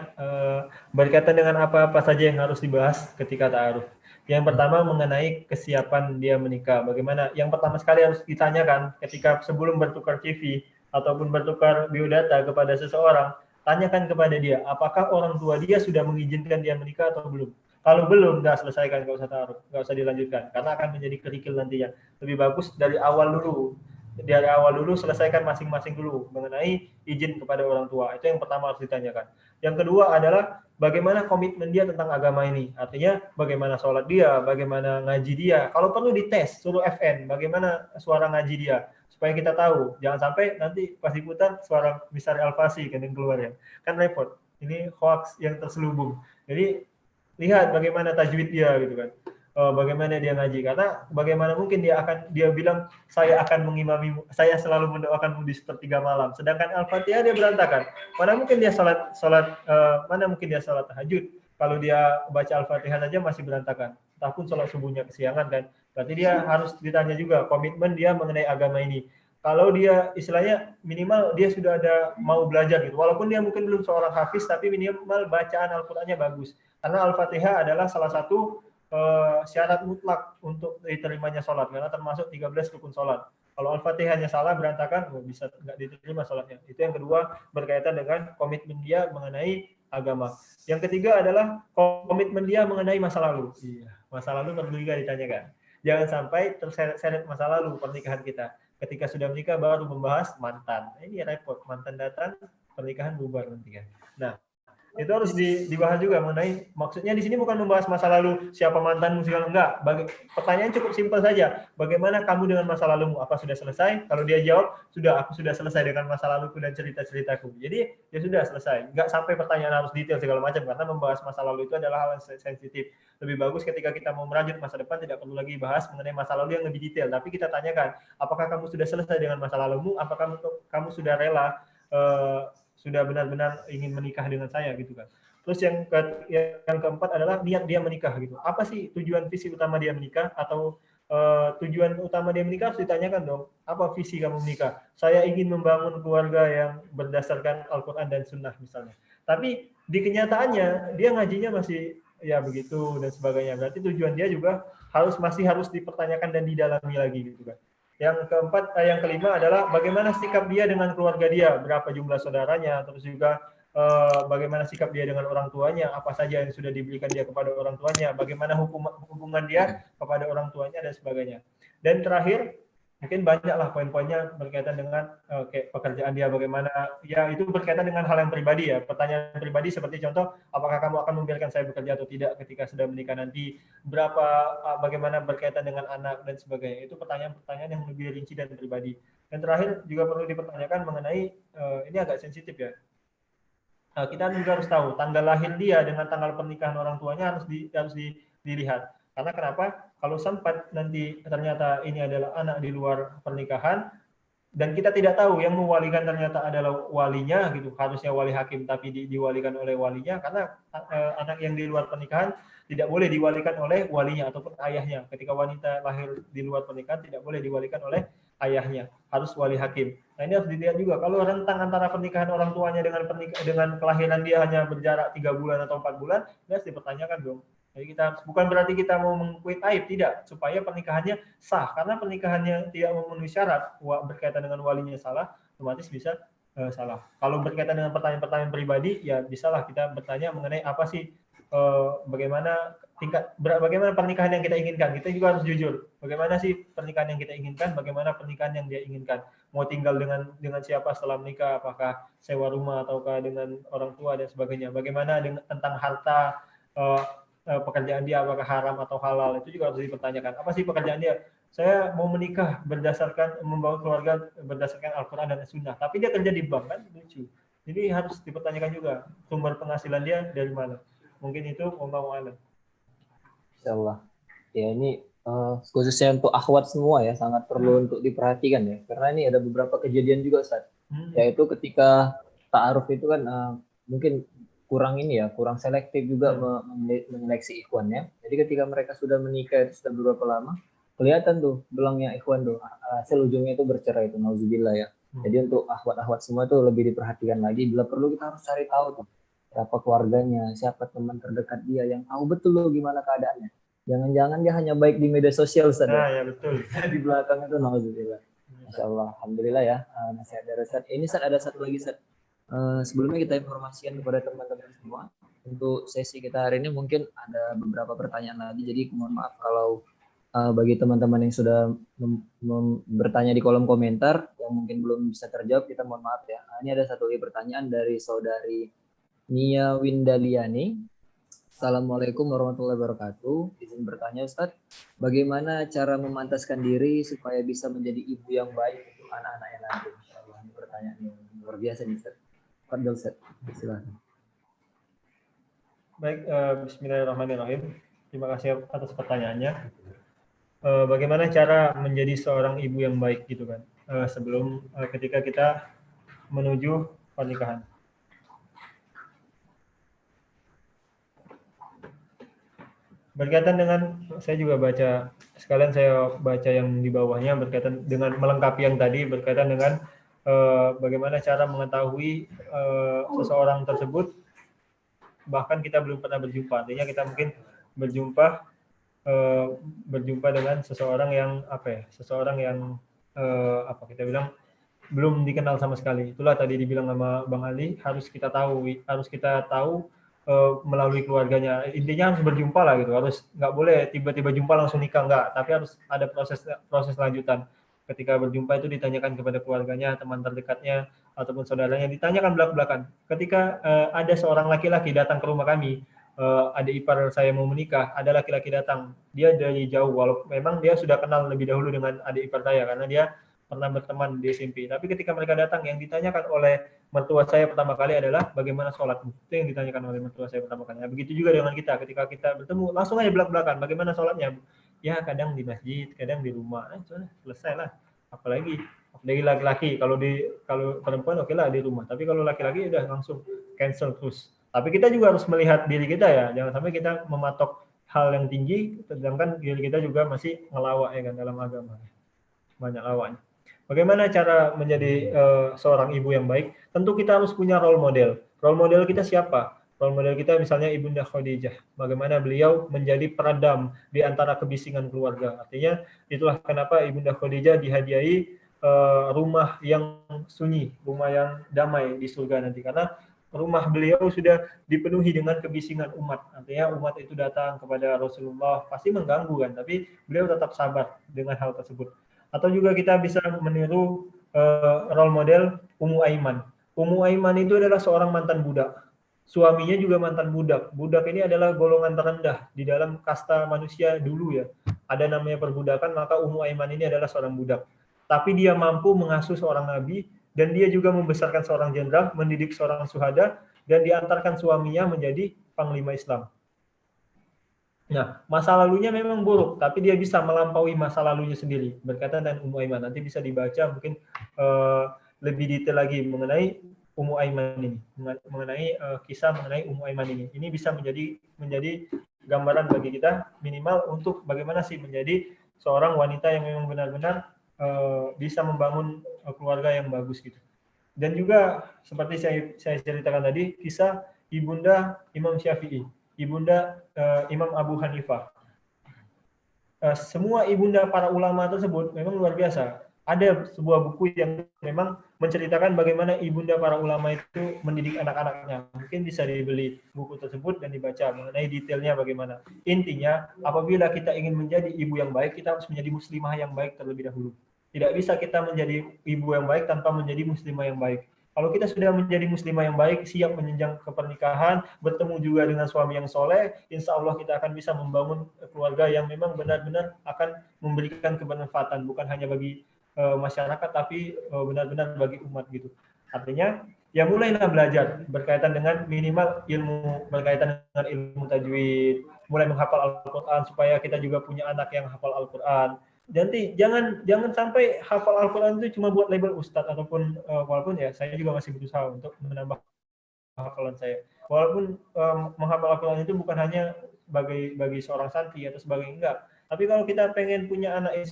A: Berkaitan dengan apa-apa saja yang harus dibahas ketika ta'aruf. Yang pertama mengenai kesiapan dia menikah. Bagaimana? Yang pertama sekali harus ditanyakan ketika sebelum bertukar CV ataupun bertukar biodata kepada seseorang, tanyakan kepada dia, apakah orang tua dia sudah mengizinkan dia menikah atau belum. Kalau belum, nggak selesaikan, nggak usah taruh, nggak usah dilanjutkan, karena akan menjadi kerikil nantinya. Lebih bagus dari awal dulu selesaikan masing-masing dulu mengenai izin kepada orang tua. Itu yang pertama harus ditanyakan. Yang kedua adalah bagaimana komitmen dia tentang agama ini. Artinya bagaimana sholat dia, bagaimana ngaji dia. Kalau perlu dites, suruh FN, bagaimana suara ngaji dia. Supaya kita tahu, jangan sampai nanti pas diputar suara Misari Al-Fasi kan yang keluar ya. Kan repot. Ini hoax yang terselubung. Jadi lihat bagaimana tajwid dia gitu kan. Bagaimana dia ngaji, karena bagaimana mungkin dia bilang saya akan mengimami, saya selalu mendoakanmu di sepertiga malam, sedangkan Al-Fatihah dia berantakan. Mana mungkin dia salat tahajud kalau dia baca Al-Fatihah saja masih berantakan, entah pun salat subuhnya kesiangan kan. Berarti dia harus ditanya juga komitmen dia mengenai agama ini. Kalau dia istilahnya minimal dia sudah ada mau belajar gitu, walaupun dia mungkin belum seorang hafiz, tapi minimal bacaan Al-Qur'annya bagus, karena Al-Fatihah adalah salah satu syarat mutlak untuk diterimanya sholat, karena termasuk 13 rukun sholat. Kalau Al-Fatihahnya salah, berantakan, bisa nggak diterima sholatnya. Itu yang kedua, berkaitan dengan komitmen dia mengenai agama. Yang ketiga adalah komitmen dia mengenai masa lalu. Iya, masa lalu perlu juga ditanyakan. Jangan sampai terseret masa lalu pernikahan kita. Ketika sudah menikah baru membahas mantan. Ini repot, mantan datang, pernikahan bubar nanti kan. Nah, itu harus dibahas juga mengenai, maksudnya di sini bukan membahas masa lalu siapa mantanmu segala, enggak. Pertanyaan cukup simpel saja, bagaimana kamu dengan masa lalumu, apa sudah selesai? Kalau dia jawab sudah, aku sudah selesai dengan masa laluku dan cerita-ceritaku, jadi ya sudah selesai. Enggak sampai pertanyaan harus detail segala macam, karena membahas masa lalu itu adalah hal yang sensitif. Lebih bagus ketika kita mau merajut masa depan, tidak perlu lagi bahas mengenai masa lalu yang lebih detail, tapi kita tanyakan, apakah kamu sudah selesai dengan masa lalumu, apakah kamu sudah rela sudah benar-benar ingin menikah dengan saya gitu kan. Terus yang keempat adalah niat dia menikah gitu. Apa sih tujuan visi utama dia menikah, atau tujuan utama dia menikah harus ditanyakan dong. Apa visi kamu menikah? Saya ingin membangun keluarga yang berdasarkan Al-Quran dan Sunnah misalnya. Tapi di kenyataannya dia ngajinya masih ya begitu dan sebagainya. Berarti tujuan dia juga masih harus dipertanyakan dan didalami lagi gitu kan. Yang kelima adalah bagaimana sikap dia dengan keluarga dia, berapa jumlah saudaranya, terus juga bagaimana sikap dia dengan orang tuanya, apa saja yang sudah diberikan dia kepada orang tuanya, bagaimana hubungan dia kepada orang tuanya dan sebagainya. Dan terakhir, mungkin banyaklah poin-poinnya berkaitan dengan kayak pekerjaan dia bagaimana, ya itu berkaitan dengan hal yang pribadi ya, pertanyaan pribadi seperti contoh, apakah kamu akan membiarkan saya bekerja atau tidak ketika sudah menikah nanti, bagaimana berkaitan dengan anak dan sebagainya. Itu pertanyaan-pertanyaan yang lebih rinci dan pribadi. Dan terakhir juga perlu dipertanyakan mengenai ini agak sensitif ya. Kita juga harus tahu tanggal lahir dia dengan tanggal pernikahan orang tuanya harus dilihat. Karena kenapa? Kalau sempat nanti ternyata ini adalah anak di luar pernikahan dan kita tidak tahu yang mewalikan ternyata adalah walinya gitu, harusnya wali hakim tapi diwalikan oleh walinya, karena anak yang di luar pernikahan tidak boleh diwalikan oleh walinya ataupun ayahnya. Ketika wanita lahir di luar pernikahan tidak boleh diwalikan oleh ayahnya, harus wali hakim. Nah ini harus dilihat juga, kalau rentang antara pernikahan orang tuanya dengan kelahiran dia hanya berjarak 3 bulan atau 4 bulan, ini harus dipertanyakan dong. Jadi bukan berarti kita mau mengkuit aib, tidak, supaya pernikahannya sah, karena pernikahannya tidak memenuhi syarat berkaitan dengan walinya salah, otomatis bisa salah. Kalau berkaitan dengan pertanyaan-pertanyaan pribadi, ya bisalah kita bertanya mengenai apa sih bagaimana pernikahan yang kita inginkan. Kita juga harus jujur. Bagaimana sih pernikahan yang kita inginkan? Bagaimana pernikahan yang dia inginkan? Mau tinggal dengan siapa setelah menikah? Apakah sewa rumah ataukah dengan orang tua dan sebagainya? Bagaimana tentang harta, pekerjaan dia apakah haram atau halal? Itu juga harus dipertanyakan. Apa sih pekerjaan dia? Saya mau menikah berdasarkan membangun keluarga berdasarkan Al-Quran dan Sunnah. Tapi dia kerja di bank kan lucu. Jadi harus dipertanyakan juga sumber penghasilan dia dari mana. Mungkin itu omongan.
B: Insyaallah. Ya ini khususnya untuk akhwat semua ya, sangat perlu untuk diperhatikan ya. Karena ini ada beberapa kejadian juga Ustaz. Yaitu ketika ta'aruf itu kan mungkin kurang selektif juga menyeleksi ikhwannya. Jadi ketika mereka sudah menikah itu sudah beberapa lama, kelihatan tuh belangnya ikhwan tuh hasil ujungnya itu bercerai itu, nauzubillah ya. Jadi untuk akhwat-akhwat semua itu lebih diperhatikan lagi. Bila perlu kita harus cari tahu tuh siapa keluarganya, siapa teman terdekat dia yang tahu betul loh gimana keadaannya. Jangan-jangan dia hanya baik di media sosial Ustaz.
A: Ya betul.
B: Di belakang itu nauzubillah. Masyaallah, alhamdulillah ya. Nasihat dari Ustaz. Ini Ustaz ada satu lagi Ustaz. Sebelumnya kita informasikan kepada teman-teman semua untuk sesi kita hari ini mungkin ada beberapa pertanyaan lagi, jadi mohon maaf kalau bagi teman-teman yang sudah bertanya di kolom komentar yang mungkin belum bisa terjawab, kita mohon maaf ya. Ini ada satu lagi pertanyaan dari saudari Nia Windaliani. Assalamualaikum warahmatullahi wabarakatuh. Izin bertanya Ustaz, bagaimana cara memantaskan diri supaya bisa menjadi ibu yang baik untuk anak-anaknya nanti? Insyaallah, ini pertanyaan yang luar biasa nih Ustaz. Fadhil Ustaz, silakan.
A: Baik, bismillahirrahmanirrahim. Terima kasih atas pertanyaannya. Bagaimana cara menjadi seorang ibu yang baik gitu kan? Sebelum ketika kita menuju pernikahan. Berkaitan dengan, saya juga baca, sekalian saya baca yang di bawahnya berkaitan dengan melengkapi yang tadi, berkaitan dengan bagaimana cara mengetahui seseorang tersebut bahkan kita belum pernah berjumpa. Artinya kita mungkin berjumpa dengan seseorang yang seseorang yang kita bilang belum dikenal sama sekali. Itulah tadi dibilang sama Bang Ali, harus kita tahu melalui keluarganya. Intinya harus berjumpa lah gitu. Harus, nggak boleh tiba-tiba jumpa langsung nikah, nggak. Tapi harus ada proses lanjutan. Ketika berjumpa itu ditanyakan kepada keluarganya, teman terdekatnya, ataupun saudaranya, ditanyakan belak-belakan. Ketika ada seorang laki-laki datang ke rumah kami, adik ipar saya mau menikah, ada laki-laki datang, dia dari jauh, walaupun memang dia sudah kenal lebih dahulu dengan adik ipar saya, karena dia pernah berteman di SMP. Tapi ketika mereka datang, yang ditanyakan oleh mertua saya pertama kali adalah bagaimana sholatmu. Itu yang ditanyakan oleh mertua saya pertama kali. Nah, begitu juga dengan kita, ketika kita bertemu, langsung aja belak-belakan, bagaimana sholatnya? Ya kadang di masjid, kadang di rumah. Selesai lah. Apalagi laki-laki, kalau perempuan oke lah di rumah, tapi kalau laki-laki udah langsung cancel terus. Tapi kita juga harus melihat diri kita ya, jangan sampai kita mematok hal yang tinggi, sedangkan diri kita juga masih ngelawak ya kan dalam agama. Banyak lawaknya. Bagaimana cara menjadi seorang ibu yang baik? Tentu kita harus punya role model. Role model kita siapa? Role model kita misalnya Ibunda Khadijah. Bagaimana beliau menjadi peredam di antara kebisingan keluarga. Artinya itulah kenapa Ibunda Khadijah dihadiahi rumah yang sunyi, rumah yang damai di surga nanti. Karena rumah beliau sudah dipenuhi dengan kebisingan umat. Artinya umat itu datang kepada Rasulullah pasti mengganggu kan, tapi beliau tetap sabar dengan hal tersebut. Atau juga kita bisa meniru role model Ummu Aiman. Ummu Aiman itu adalah seorang mantan budak. Suaminya juga mantan budak. Budak ini adalah golongan terendah di dalam kasta manusia dulu ya. Ada namanya perbudakan, maka Ummu Aiman ini adalah seorang budak. Tapi dia mampu mengasuh seorang nabi, dan dia juga membesarkan seorang jenderal, mendidik seorang syuhada, dan diantarkan suaminya menjadi panglima Islam. Nah, masa lalunya memang buruk, tapi dia bisa melampaui masa lalunya sendiri. Berkaitan dengan Ummu Aiman, nanti bisa dibaca mungkin lebih detail lagi mengenai Ummu Aiman ini, mengenai kisah mengenai Ummu Aiman ini. Ini bisa menjadi gambaran bagi kita minimal untuk bagaimana sih menjadi seorang wanita yang memang benar-benar bisa membangun keluarga yang bagus gitu. Dan juga seperti saya ceritakan tadi, kisah Ibunda Imam Syafi'i, Ibunda Imam Abu Hanifah. Semua ibunda para ulama tersebut memang luar biasa. Ada sebuah buku yang memang menceritakan bagaimana ibunda para ulama itu mendidik anak-anaknya. Mungkin bisa dibeli buku tersebut dan dibaca mengenai detailnya bagaimana. Intinya, apabila kita ingin menjadi ibu yang baik, kita harus menjadi muslimah yang baik terlebih dahulu. Tidak bisa kita menjadi ibu yang baik tanpa menjadi muslimah yang baik. Kalau kita sudah menjadi muslimah yang baik, siap menjenjang ke pernikahan, bertemu juga dengan suami yang soleh, insya Allah kita akan bisa membangun keluarga yang memang benar-benar akan memberikan kebermanfaatan, bukan hanya bagi masyarakat, tapi benar-benar bagi umat gitu. Artinya, ya mulailah belajar berkaitan dengan minimal ilmu, berkaitan dengan ilmu tajwid, mulai menghafal Al-Quran supaya kita juga punya anak yang hafal Al-Quran. Jadi jangan sampai hafal Al-Quran itu cuma buat label ustadz ataupun walaupun ya saya juga masih berusaha untuk menambah hafalan saya. Walaupun menghafal Al-Quran itu bukan hanya bagi seorang santri atau sebagai enggak. Tapi kalau kita pengen punya anak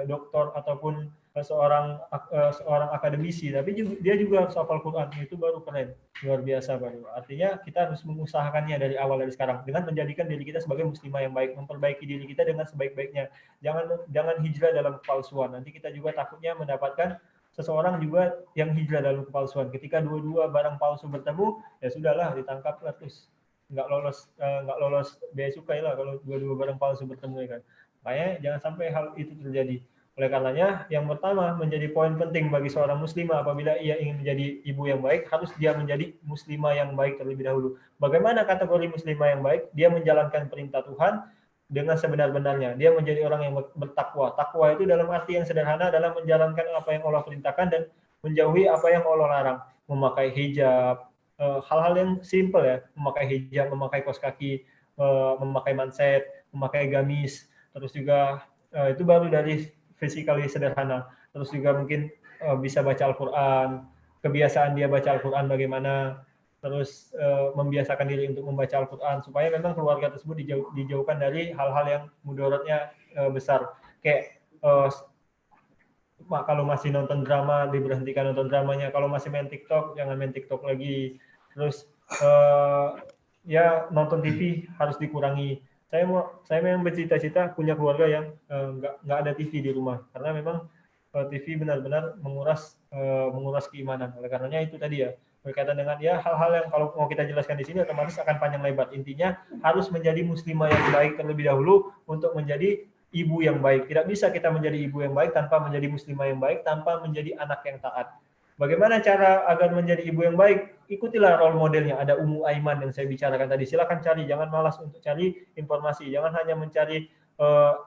A: doktor ataupun seorang akademisi, tapi dia juga harus hafal Quran, itu baru keren, luar biasa baru. Artinya kita harus mengusahakannya dari awal, dari sekarang, dengan menjadikan diri kita sebagai muslimah yang baik, memperbaiki diri kita dengan sebaik-baiknya. Jangan hijrah dalam kepalsuan. Nanti kita juga takutnya mendapatkan seseorang juga yang hijrah dalam kepalsuan. Ketika dua-dua barang palsu bertemu, ya sudahlah, ditangkaplah terus. Nggak lolos bea cukai lah kalau dua-dua barang palsu bertemu ya kan. Makanya jangan sampai hal itu terjadi. Oleh karenanya, yang pertama menjadi poin penting bagi seorang muslimah apabila ia ingin menjadi ibu yang baik, harus dia menjadi muslimah yang baik terlebih dahulu. Bagaimana kategori muslimah yang baik? Dia menjalankan perintah Tuhan dengan sebenar-benarnya. Dia menjadi orang yang bertakwa. Takwa itu dalam arti yang sederhana adalah menjalankan apa yang Allah perintahkan dan menjauhi apa yang Allah larang. Memakai hijab, hal-hal yang simple ya, memakai hijab, memakai kaos kaki, memakai manset, memakai gamis, terus juga itu baru dari physically sederhana. Terus juga mungkin bisa baca Al-Quran, kebiasaan dia baca Al-Quran bagaimana, terus membiasakan diri untuk membaca Al-Quran supaya memang keluarga tersebut dijauhkan dari hal-hal yang mudaratnya besar. Kayak kalau masih nonton drama, diberhentikan nonton dramanya. Kalau masih main TikTok, jangan main TikTok lagi. Terus ya nonton TV harus dikurangi. Saya memang bercita-cita punya keluarga yang nggak ada TV di rumah, karena memang TV benar-benar menguras keimanan. Oleh karenanya itu tadi ya, berkaitan dengan ya hal-hal yang kalau mau kita jelaskan di sini otomatis akan panjang lebar. Intinya harus menjadi muslimah yang baik terlebih dahulu untuk menjadi ibu yang baik. Tidak bisa kita menjadi ibu yang baik tanpa menjadi muslimah yang baik, tanpa menjadi anak yang taat. Bagaimana cara agar menjadi ibu yang baik? Ikutilah role modelnya. Ada Ummu Aiman yang saya bicarakan tadi. Silakan cari, jangan malas untuk cari informasi. Jangan hanya mencari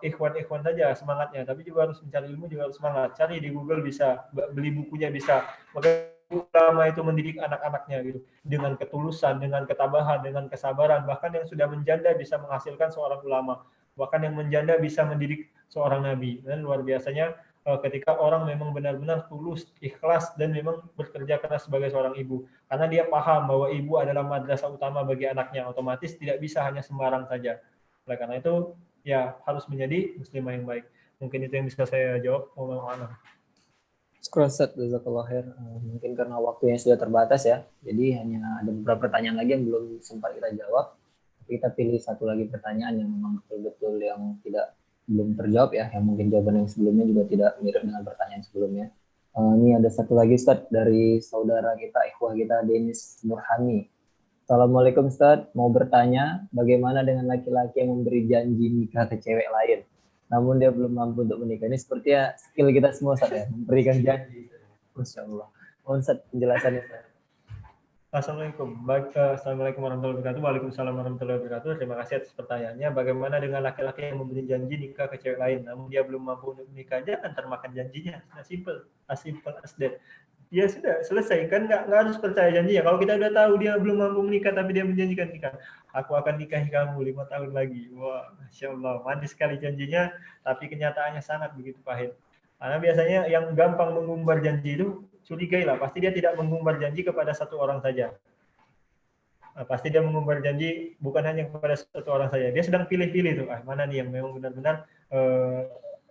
A: ikhwan-ikhwan saja semangatnya, tapi juga harus mencari ilmu, juga harus semangat. Cari di Google bisa, beli bukunya bisa. Bagaimana ulama itu mendidik anak-anaknya gitu, dengan ketulusan, dengan ketabahan, dengan kesabaran. Bahkan yang sudah menjanda bisa menghasilkan seorang ulama. Bahkan yang menjanda bisa mendidik seorang nabi. Dan luar biasanya ketika orang memang benar-benar tulus, ikhlas, dan memang bekerja keras sebagai seorang ibu. Karena dia paham bahwa ibu adalah madrasah utama bagi anaknya, otomatis tidak bisa hanya sembarang saja. Oleh karena itu, ya harus menjadi muslimah yang baik. Mungkin itu yang bisa saya jawab.
B: Syukran Ustaz, jazakallah khair. Mungkin karena waktunya sudah terbatas ya, jadi hanya ada beberapa pertanyaan lagi yang belum sempat kita jawab. Kita pilih satu lagi pertanyaan yang memang betul-betul yang belum terjawab ya, yang mungkin jawaban yang sebelumnya juga tidak mirip dengan pertanyaan sebelumnya. Ini ada satu lagi Ustaz dari saudara kita, ikhwah kita, Denis Nurhani. Assalamualaikum Ustaz, mau bertanya bagaimana dengan laki-laki yang memberi janji nikah ke cewek lain, namun dia belum mampu untuk menikah. Ini sepertinya skill kita semua Ustaz ya, memberikan janji. Masya Allah. Mohon Ustaz penjelasannya Ustaz.
A: Assalamualaikum warahmatullahi wabarakatuh. Waalaikumsalam warahmatullahi wabarakatuh. Terima kasih atas pertanyaannya. Bagaimana dengan laki-laki yang memberi janji nikah ke cewek lain, namun dia belum mampu untuk menikah, jangan termakan janjinya. Nah, simple as that. Ya sudah, selesai. Kan nggak harus percaya janjinya. Kalau kita udah tahu dia belum mampu menikah, tapi dia menjanjikan nikah. Aku akan nikahi kamu 5 tahun lagi. Wah, Masya Allah. Manis sekali janjinya, tapi kenyataannya sangat begitu pahit. Karena biasanya yang gampang mengumbar janji itu, curigailah. Pasti dia tidak mengumbar janji kepada satu orang saja. Nah, pasti dia mengumbar janji bukan hanya kepada satu orang saja. Dia sedang pilih-pilih tuh, mana nih yang memang benar-benar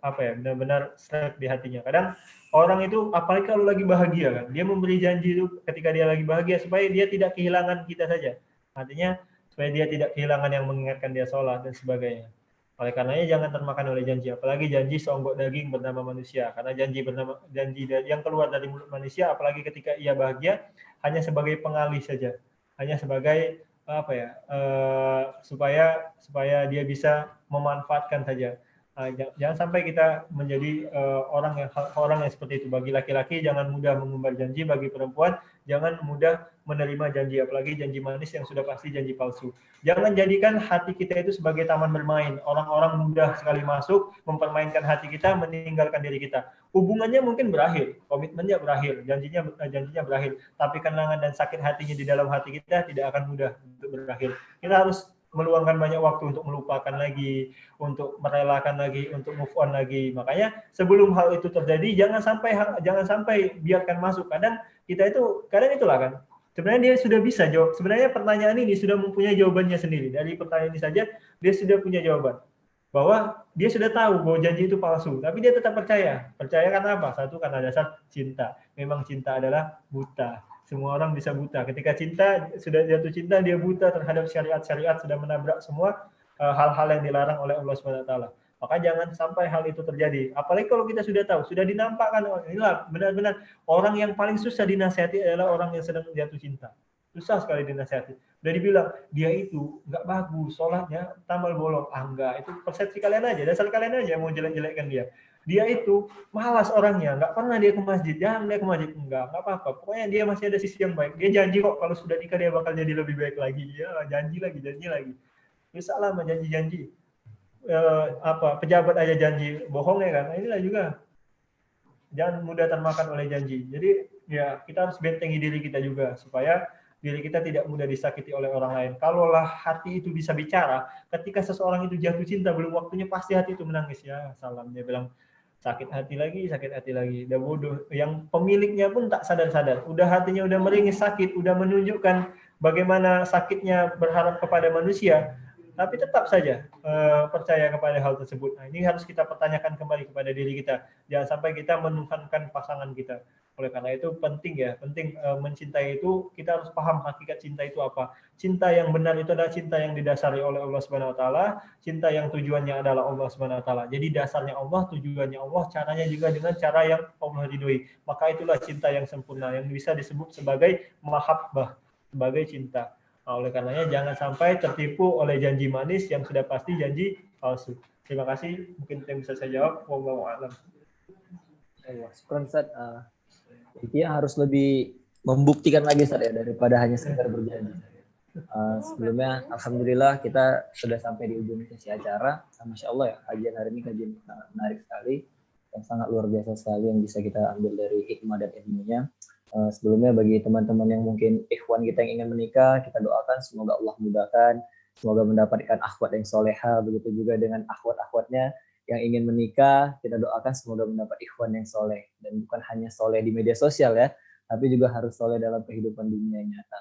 A: benar-benar straight di hatinya. Kadang orang itu apalagi kalau lagi bahagia kan, dia memberi janji itu ketika dia lagi bahagia supaya dia tidak kehilangan kita saja. Artinya supaya dia tidak kehilangan yang mengingatkan dia sholat dan sebagainya. Oleh karenanya jangan termakan oleh janji, apalagi janji seonggok daging bernama manusia. Karena janji yang keluar dari mulut manusia, apalagi ketika ia bahagia, hanya sebagai pengalih saja, hanya sebagai supaya dia bisa memanfaatkan saja. Jangan sampai kita menjadi orang yang seperti itu. Bagi laki-laki jangan mudah mengumbar janji, bagi perempuan jangan mudah menerima janji, apalagi janji manis yang sudah pasti janji palsu. Jangan jadikan hati kita itu sebagai taman bermain. Orang-orang mudah sekali masuk, mempermainkan hati kita, meninggalkan diri kita. Hubungannya mungkin berakhir, komitmennya berakhir, janjinya berakhir, tapi kenangan dan sakit hatinya di dalam hati kita tidak akan mudah untuk berakhir. Kita harus meluangkan banyak waktu untuk melupakan lagi, untuk merelakan lagi, untuk move on lagi. Makanya sebelum hal itu terjadi, jangan sampai biarkan masuk. Kadang itulah kan. Sebenarnya dia sudah bisa jawab. Sebenarnya pertanyaan ini sudah mempunyai jawabannya sendiri. Dari pertanyaan ini saja dia sudah punya jawaban. Bahwa dia sudah tahu bahwa janji itu palsu, tapi dia tetap percaya. Percaya karena apa? Satu, karena dasar cinta. Memang cinta adalah buta. Semua orang bisa buta. Ketika sudah jatuh cinta, dia buta terhadap syariat-syariat, sudah menabrak semua hal-hal yang dilarang oleh Allah SWT. Maka jangan sampai hal itu terjadi. Apalagi kalau kita sudah tahu, sudah dinampakkan, inilah benar-benar orang yang paling susah dinasihati adalah orang yang sedang jatuh cinta. Susah sekali dinasihati. Udah dibilang, dia itu nggak bagus, sholatnya tambal bolong. Enggak, itu persepsi kalian aja, dasar kalian aja mau jelek-jelekkan dia. Dia itu malas orangnya, nggak pernah dia ke masjid, jangan dia ke masjid, nggak apa-apa. Pokoknya dia masih ada sisi yang baik. Dia janji kok kalau sudah nikah dia bakal jadi lebih baik lagi. Ya, janji lagi. Bisa lah janji-janji. Pejabat aja janji bohong ya kan. Nah, inilah juga. Jangan mudah termakan oleh janji. Jadi ya kita harus bentengi diri kita juga supaya diri kita tidak mudah disakiti oleh orang lain. Kalaulah hati itu bisa bicara, ketika seseorang itu jatuh cinta belum waktunya pasti hati itu menangis. Ya salam, dia bilang sakit hati lagi, udah bodoh. Yang pemiliknya pun tak sadar-sadar, udah hatinya udah meringis sakit, udah menunjukkan bagaimana sakitnya berharap kepada manusia, tapi tetap saja percaya kepada hal tersebut. Nah, ini harus kita pertanyakan kembali kepada diri kita. Jangan sampai kita menuhankan pasangan kita. Oleh karena itu penting mencintai itu, kita harus paham hakikat cinta itu apa. Cinta yang benar itu adalah cinta yang didasari oleh Allah Subhanahu wa taala, cinta yang tujuannya adalah Allah Subhanahu wa taala. Jadi dasarnya Allah, tujuannya Allah, caranya juga dengan cara yang Allah ridhoi. Maka itulah cinta yang sempurna yang bisa disebut sebagai mahabbah, sebagai cinta. Nah, oleh karenanya jangan sampai tertipu oleh janji manis yang sudah pasti janji palsu. Terima kasih, mungkin yang bisa saya jawab. Wallahu a'lam.
B: Konsep intinya harus lebih membuktikan lagi Ustaz ya, daripada hanya sekedar berjanji. Sebelumnya alhamdulillah kita sudah sampai di ujung sesi acara. Masya Allah ya, kajian hari ini kajian menarik sekali, yang sangat luar biasa sekali yang bisa kita ambil dari hikmah dan ilmunya. Sebelumnya bagi teman-teman yang mungkin ikhwan kita yang ingin menikah, kita doakan semoga Allah mudahkan, semoga mendapatkan akhwat yang soleha, begitu juga dengan akhwat-akhwatnya yang ingin menikah, kita doakan semoga mendapat ikhwan yang soleh. Dan bukan hanya soleh di media sosial ya, tapi juga harus soleh dalam kehidupan dunia nyata.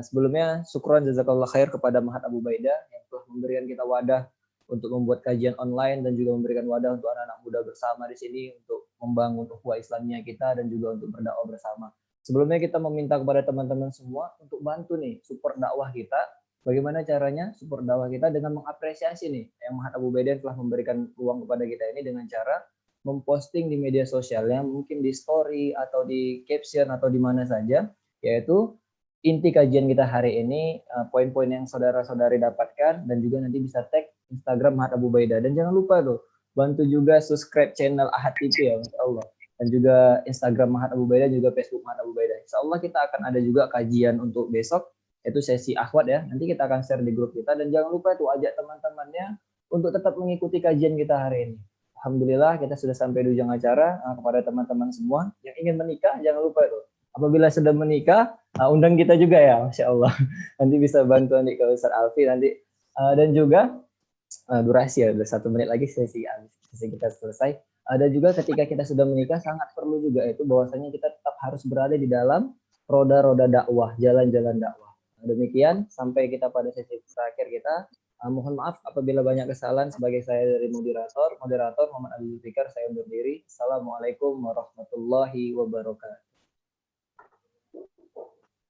B: Sebelumnya, syukron jazakallah khair kepada Mahat Abu Baidah yang telah memberikan kita wadah untuk membuat kajian online dan juga memberikan wadah untuk anak-anak muda bersama di sini untuk membangun ukhuwah Islamiyah kita dan juga untuk berdakwah bersama. Sebelumnya kita meminta kepada teman-teman semua untuk bantu nih support dakwah kita. Bagaimana caranya support dakwah kita dengan mengapresiasi nih yang Mahat Abu Baidah telah memberikan ruang kepada kita ini dengan cara memposting di media sosialnya, mungkin di story atau di caption atau di mana saja, yaitu inti kajian kita hari ini, poin-poin yang saudara-saudari dapatkan, dan juga nanti bisa tag Instagram Mahat Abu Baidah. Dan jangan lupa tuh, bantu juga subscribe channel Ahad TV ya, Insya Allah. Dan juga Instagram Mahat Abu Baidah, juga Facebook Mahat Abu Baidah. Insya Allah kita akan ada juga kajian untuk besok, yaitu sesi akhwat ya. Nanti kita akan share di grup kita, dan jangan lupa tuh ajak teman-temannya untuk tetap mengikuti kajian kita hari ini. Alhamdulillah kita sudah sampai di ujung acara. Kepada teman-teman semua yang ingin menikah, jangan lupa tuh, apabila sudah menikah, undang kita juga ya, Masya Allah. Nanti bisa bantu nanti ke Ustaz Alfi nanti. Dan juga durasi ya, udah 1 menit lagi sesi kita selesai. Dan juga ketika kita sudah menikah, sangat perlu juga itu bahwasanya kita tetap harus berada di dalam roda-roda dakwah, jalan-jalan dakwah. Demikian, sampai kita pada sesi terakhir kita. Mohon maaf apabila banyak kesalahan sebagai saya dari moderator Muhammad Ali Zulfikar, saya undur diri. Assalamualaikum warahmatullahi wabarakatuh.